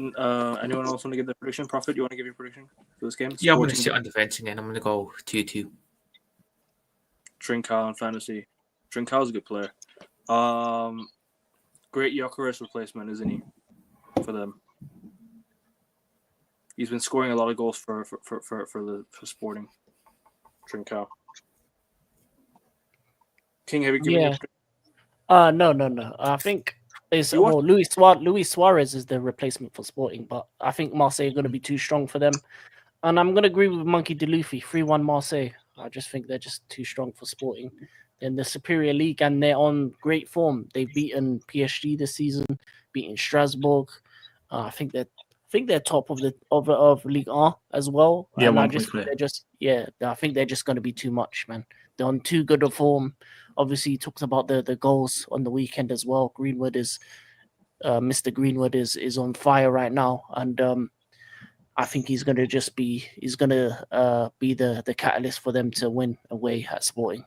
Anyone else want to give their prediction? Prophet, you want to give your prediction for this game? Yeah, I'm going to sit on the fence again. I'm going to go 2-2. Trincao in fantasy. Trincao's a good player. Great Gyökeres replacement, isn't he? For them. He's been scoring a lot of goals for Sporting. Trincao. King, have you given your prediction? No. I think Luis Suarez is the replacement for Sporting, but I think Marseille are going to be too strong for them. And I'm going to agree with Monkey DeLuffy, 3-1 Marseille. I just think they're just too strong for Sporting. In the Superior League, and they're on great form. They've beaten PSG this season, beaten Strasbourg. I think they're top of Ligue 1 as well. Yeah, and I think they're just going to be too much, man. They're on too good a form. Obviously, he talks about the goals on the weekend as well. Mr. Greenwood is on fire right now, and I think he's going to be the catalyst for them to win away at Sporting.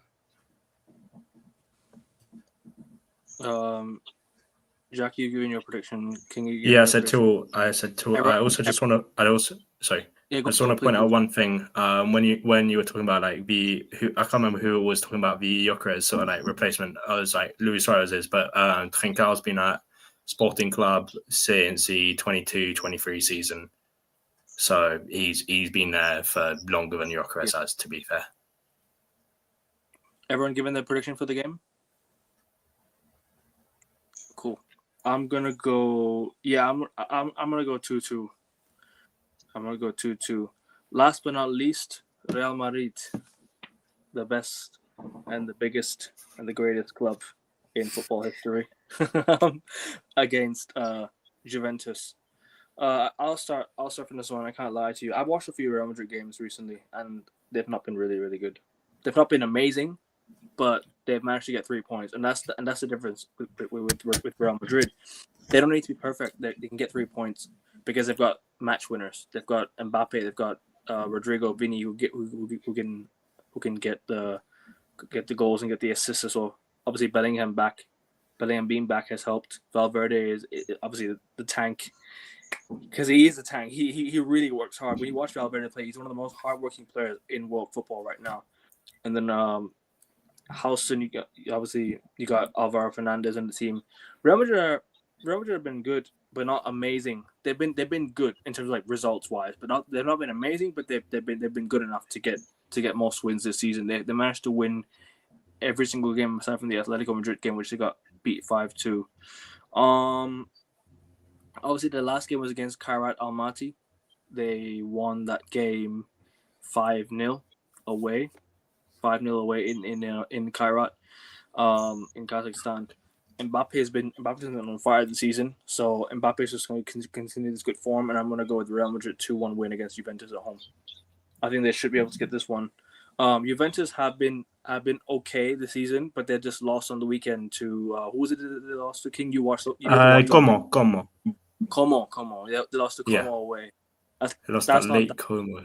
Jack, you giving your prediction? Can you? Yeah, I said 2. I said 2. I also just want to. Sorry. Yeah, I just want to point out one thing. When you were talking about like I can't remember who was talking about the Gyökeres sort of like replacement. I was like Luis Suarez is, but Trincao's been at Sporting Club since the 22-23 season, so he's been there for longer than Gyökeres has. To be fair. Everyone giving their prediction for the game? Cool. I'm gonna go. Yeah, I'm gonna go 2-2. I'm gonna go 2-2. Last but not least, Real Madrid, the best and the biggest and the greatest club in football history, against Juventus. I'll start from this one. I can't lie to you. I've watched a few Real Madrid games recently, and they've not been really, really good. They've not been amazing, but they've managed to get 3 points, and that's the difference with Real Madrid. They don't need to be perfect. They can get 3 points because they've got match winners. They've got Mbappe. They've got Rodrigo, Vini, who can get the goals and get the assists as well. Obviously, Bellingham being back has helped. Valverde is obviously the tank, because he is the tank. He really works hard. When you watch Valverde play, he's one of the most hardworking players in world football right now. And then Howson, you got Alvaro Fernandez in the team. Real Madrid have been good, but not amazing. They've been good in terms of like results wise, but they've not been amazing. But they've been good enough to get most wins this season. They managed to win every single game aside from the Atletico Madrid game, which they got beat 5-2. Obviously the last game was against Kairat Almaty. They won that game 5-0 away. 5-0 away in Kairat, in Kazakhstan. Mbappe's been on fire this season, so Mbappe's just going to continue this good form, and I'm going to go with Real Madrid 2-1 win against Juventus at home. I think they should be able to get this one. Juventus have been okay this season, but they just lost on the weekend to who was it? They lost to King. You watched? Como. Como. They lost to Como away. They lost that late Como.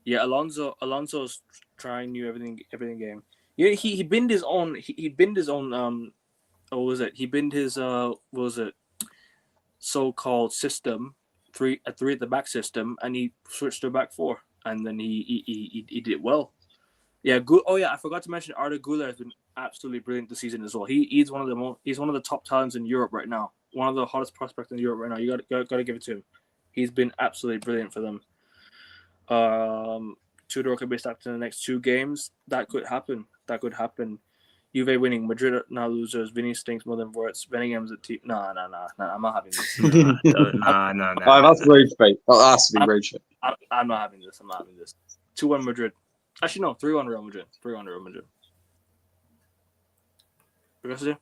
Yeah, Alonso's trying new everything game. Yeah, he binned his own. He binned his own. What was it? He binned his so-called system, a three at the back system, and he switched to a back four, and then he did well. Yeah, I forgot to mention Arda Güler has been absolutely brilliant this season as well. He's one of the top talents in Europe right now. One of the hottest prospects in Europe right now. You got to give it to him. He's been absolutely brilliant for them. Tudor could be stacked in the next 2 games. That could happen. Juve winning. Madrid now losers. Vinny stinks more than Wirtz. Bellingham's a team. Nah. I'm not having this. No, that's rage bait. That has to be rage bait. I'm not having this. 2-1 Madrid. Actually, no. 3-1 Real Madrid. 3-1 Real Madrid. Progressive?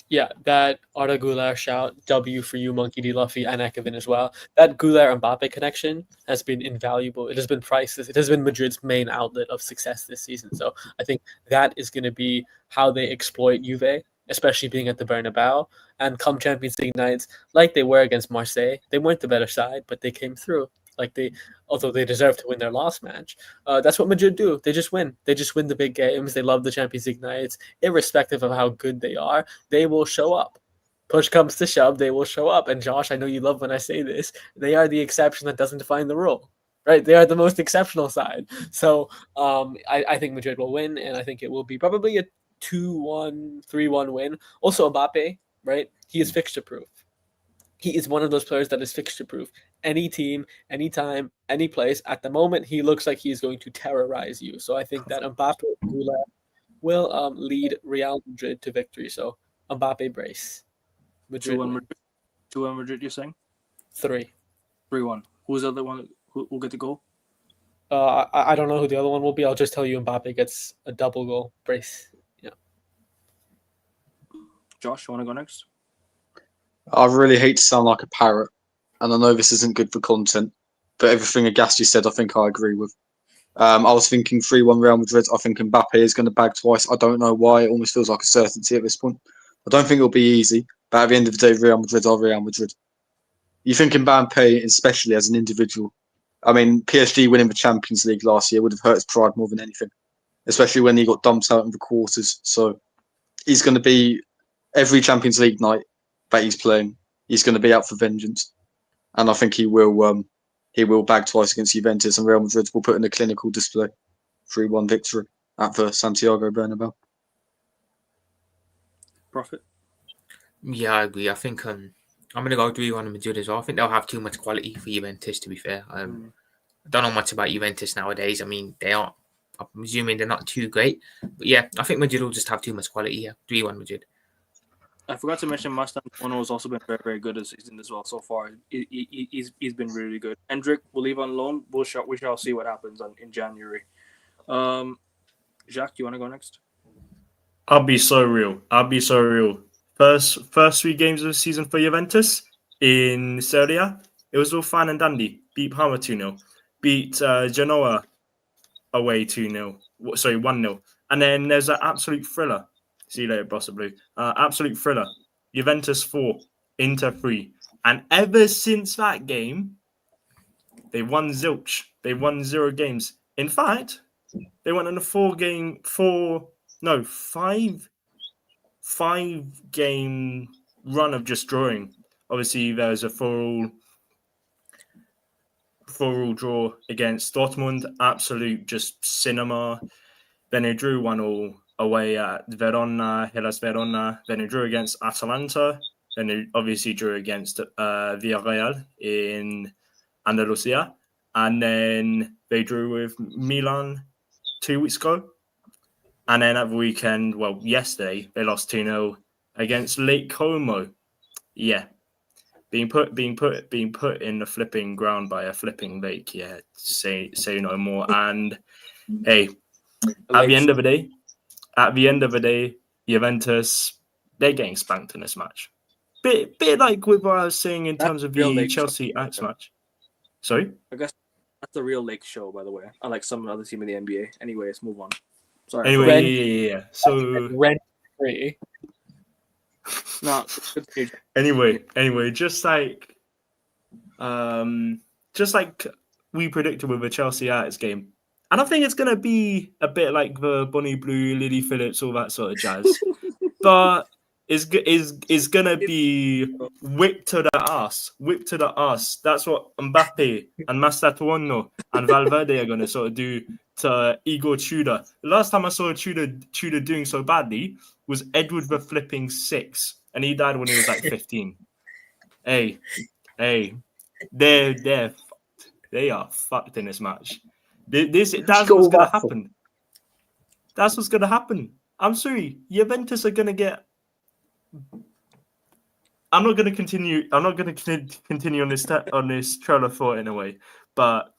Yeah, that Arda Güler shout, W for you, Monkey D. Luffy, and Ekevin as well. That Güler-Mbappe connection has been invaluable. It has been priceless. It has been Madrid's main outlet of success this season. So I think that is going to be how they exploit Juve, especially being at the Bernabeu. And come Champions League nights, like they were against Marseille, they weren't the better side, but they came through. Although they deserve to win their last match. That's what Madrid do. They just win. They just win the big games. They love the Champions League nights. Irrespective of how good they are, they will show up. Push comes to shove, they will show up. And Josh, I know you love when I say this. They are the exception that doesn't define the rule. Right? They are the most exceptional side. So I think Madrid will win, and I think it will be probably a 2-1, 3-1 win. Also Mbappe, right? He is fixture-proof. He is one of those players that is fixture-proof. Any team, anytime, any place. At the moment, he looks like he is going to terrorize you. So I think that Mbappe will lead Real Madrid to victory. So Mbappe brace. Madrid. 2-1 Madrid, you're saying? 3-1. Who's the other one who will get the goal? I don't know who the other one will be. I'll just tell you Mbappe gets a double goal brace. Yeah. Josh, you want to go next? I really hate to sound like a parrot, and I know this isn't good for content, but everything Agassi said, I think I agree with. I was thinking 3-1 Real Madrid. I think Mbappe is going to bag twice. I don't know why. It almost feels like a certainty at this point. I don't think it'll be easy, but at the end of the day, Real Madrid are Real Madrid. You think Mbappe, especially as an individual, I mean, PSG winning the Champions League last year would have hurt his pride more than anything, especially when he got dumped out in the quarters. So he's going to be, every Champions League night that he's playing, he's going to be out for vengeance. And I think he will bag twice against Juventus, and Real Madrid will put in a clinical display. 3-1 victory at the Santiago Bernabeu. Prophet? Yeah, I agree. I think I'm going to go 3-1 Madrid as well. I think they'll have too much quality for Juventus, to be fair. I don't know much about Juventus nowadays. I mean, I'm assuming they're not too great. But yeah, I think Madrid will just have too much quality here. 3-1 Madrid. I forgot to mention Mustang Ono has also been very, very good this season as well so far. He's been really good. Hendrik will leave on loan. We shall see what happens in January. Jacques, you want to go next? I'll be so real. First 3 games of the season for Juventus in Serie A, it was all fine and dandy. Beat Parma 2-0. Beat Genoa away 2-0. Sorry, 1-0. And then there's an absolute thriller. See you later, Bossa Blue. Absolute thriller. Juventus 4, Inter 3. And ever since that game, they won zilch. They won 0 games. In fact, they went on a 5-game run of just drawing. Obviously, there's a 4-4 draw against Dortmund. Absolute just cinema. Then they drew 1-1 away at Verona, Hellas Verona. Then they drew against Atalanta. Then they obviously drew against Villarreal in Andalusia. And then they drew with Milan 2 weeks ago. And then at the weekend, well, yesterday, they lost 2-0 against Lake Como. Yeah. Being put in the flipping ground by a flipping lake. Yeah. Say no more. And hey, at the end of the day, Juventus, they're getting spanked in this match. Bit like with what I was saying in terms of the Chelsea Ajax match. Sorry? I guess that's the real Lake show, by the way. Unlike some other team in the NBA. Anyway, let's move on. Sorry. Anyway, yeah. So Red free. No. Anyway, just like we predicted with the Chelsea Ajax game, I don't think it's gonna be a bit like the Bonnie Blue, Lily Phillips, all that sort of jazz, but it's gonna be whipped to the ass. That's what Mbappe and Mastatouano and Valverde are gonna sort of do to Igor Tudor. The last time I saw Tudor doing so badly was Edward the flipping 6, and he died when he was like 15. Hey, they're fucked. They are fucked in this match. That's what's gonna happen. That's what's gonna happen. I'm sorry, Juventus are gonna get. I'm not gonna continue on this trail of thought in a way, but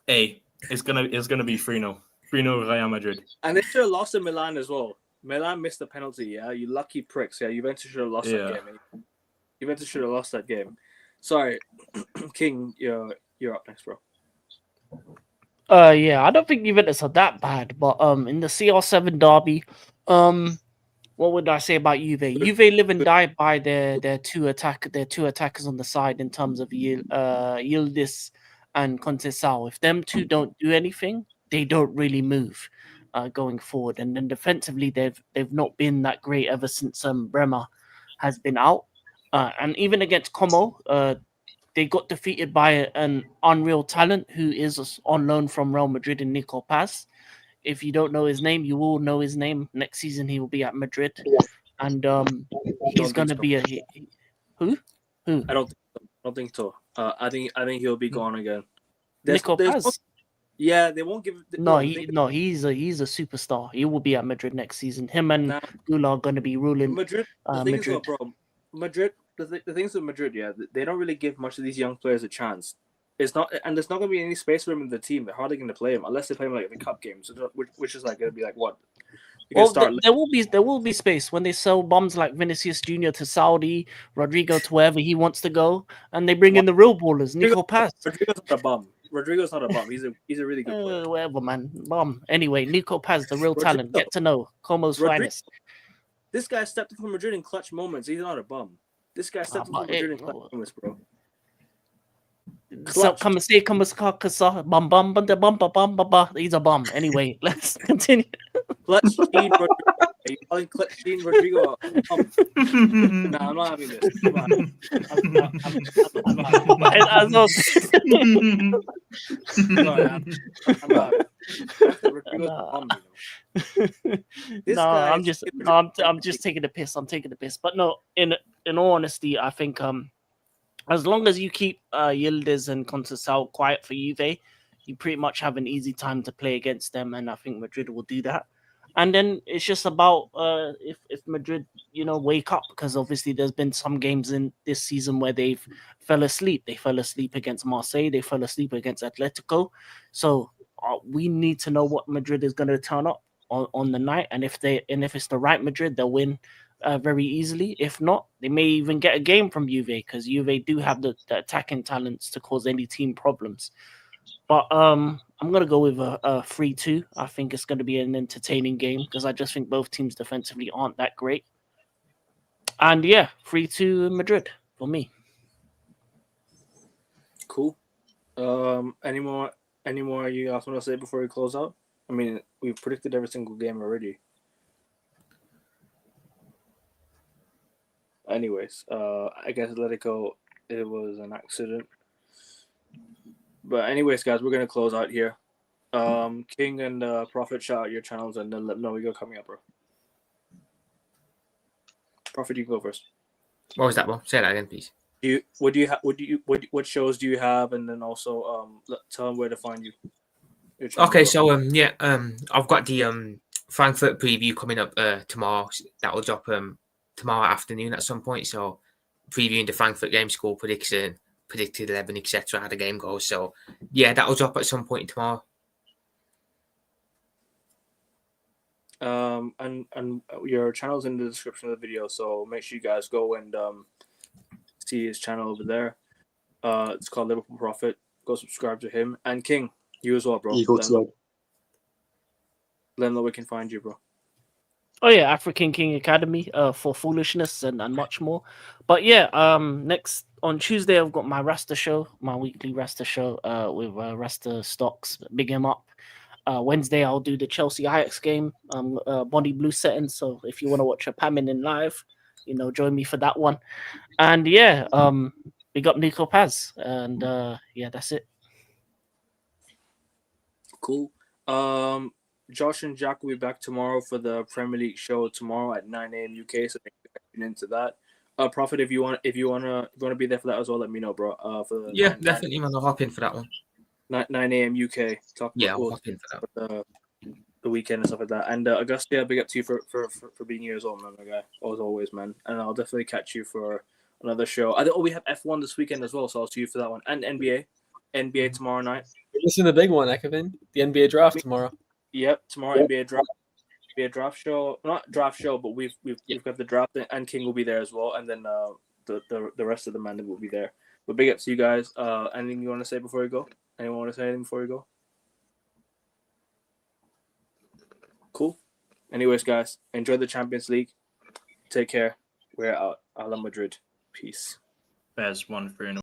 hey, it's gonna be 3-0 Real Madrid. And they should have lost to Milan as well. Milan missed the penalty. Yeah, you lucky pricks. Yeah, Juventus should have lost that game. Juventus should have lost that game. Sorry, King, you're up next, bro. Yeah, I don't think Juventus are that bad, but in the CR7 derby, what would I say about Juve? Juve live and die by their two attackers on the side in terms of Yildiz and Contessao. If them two don't do anything, they don't really move going forward. And then defensively, they've not been that great ever since Bremer has been out. And even against Como, they got defeated by an unreal talent who is on loan from Real Madrid in Nico Paz. If you don't know his name, you will know his name. Next season, he will be at Madrid. And he's going to be who? I don't think so. I think he'll be gone again. Nico Paz? Yeah, they won't give. He's a superstar. He will be at Madrid next season. Him and Gula are going to be ruling Madrid. Madrid. Madrid. The things with Madrid, yeah, they don't really give much of these young players a chance. It's not, and there's not going to be any space for him in the team. They're hardly going to play him unless they play him like the cup games, which is like going to be like what. Well, there will be space when they sell bums like Vinicius Jr. to Saudi, Rodrigo to wherever he wants to go, and they bring in the real ballers. Nico Paz. Rodrigo's not a bum. Rodrigo's not a bum. He's a really good player. Whatever, man. Bum. Anyway, Nico Paz, the real talent. Get to know Como's finest. This guy stepped in for Madrid in clutch moments. He's not a bum. This guy stepped in for Madrid in clutch moments, bro. So come and say, he's a bum. Anyway, let's continue. Clutch Dean Rodrigo. Are you calling Clutch Dean Rodrigo? No, I'm not having this. Come on. I'm not. I'm just taking the piss. I'm taking the piss. But no, in all honesty, I think as long as you keep Yildiz and Contessao quiet for Juve, you pretty much have an easy time to play against them, and I think Madrid will do that. And then it's just about if Madrid, wake up, because obviously there's been some games in this season where they've fell asleep. They fell asleep against Marseille. They fell asleep against Atletico. So we need to know what Madrid is going to turn up on the night, and if it's the right Madrid, they'll win very easily. If not, they may even get a game from Juve, because Juve do have the attacking talents to cause any team problems. But I'm gonna go with a 3-2. I think it's gonna be an entertaining game because I just think both teams defensively aren't that great. And yeah, 3-2 Madrid for me. Cool. Any more you guys want to say before we close out? I mean, we've predicted every single game already. Anyways, I guess Atletico, it was an accident. But anyways, guys, we're gonna close out here. King and Prophet, shout out your channels and then let them know we got coming up, bro. Prophet, you can go first. What was that, bro? Say that again, please. What shows do you have, and then also tell them where to find you. Okay, so I've got the Frankfurt preview coming up tomorrow. That will drop tomorrow afternoon at some point. So previewing the Frankfurt game, score prediction, predicted 11, etc. How the game goes. So yeah, that will drop at some point tomorrow. And your channel's in the description of the video, so make sure you guys go and see his channel over there. It's called Liverpool Prophet. Go subscribe to him. And King, you as well, bro. Eagle Let to them know we can find you, bro. Oh yeah, African King Academy for foolishness and much more. But yeah, next on Tuesday I've got my Rasta show, my weekly Rasta show with Rasta Stocks. Big him up. Wednesday I'll do the Chelsea Ajax game, Bonnie Blue setting. So if you want to watch a Pamin in live, join me for that one. And yeah, big up Nico Paz. And yeah, that's it. Cool. Josh and Jack will be back tomorrow for the Premier League show tomorrow at 9 a.m. UK. So tune into that. Prophet, if you wanna be there for that as well, let me know, bro. For definitely, man. I'll hop in for that one. 9 a.m. UK. I'll hop in for that. The weekend and stuff like that. And Augusta, big up to you for being here as well, man, my guy. As always, man. And I'll definitely catch you for another show. We have F1 this weekend as well, so I'll see you for that one. And NBA tomorrow night. This is the big one, Ekavin. The NBA draft tomorrow. Yep, tomorrow NBA draft show. Not draft show, but we've got the draft, and King will be there as well, and then the rest of the man will be there. But big up to you guys. Anything you want to say before you go? Anyone want to say anything before you go? Cool. Anyways, guys, enjoy the Champions League. Take care. We're out. Ala Madrid. Peace. There's 1-3.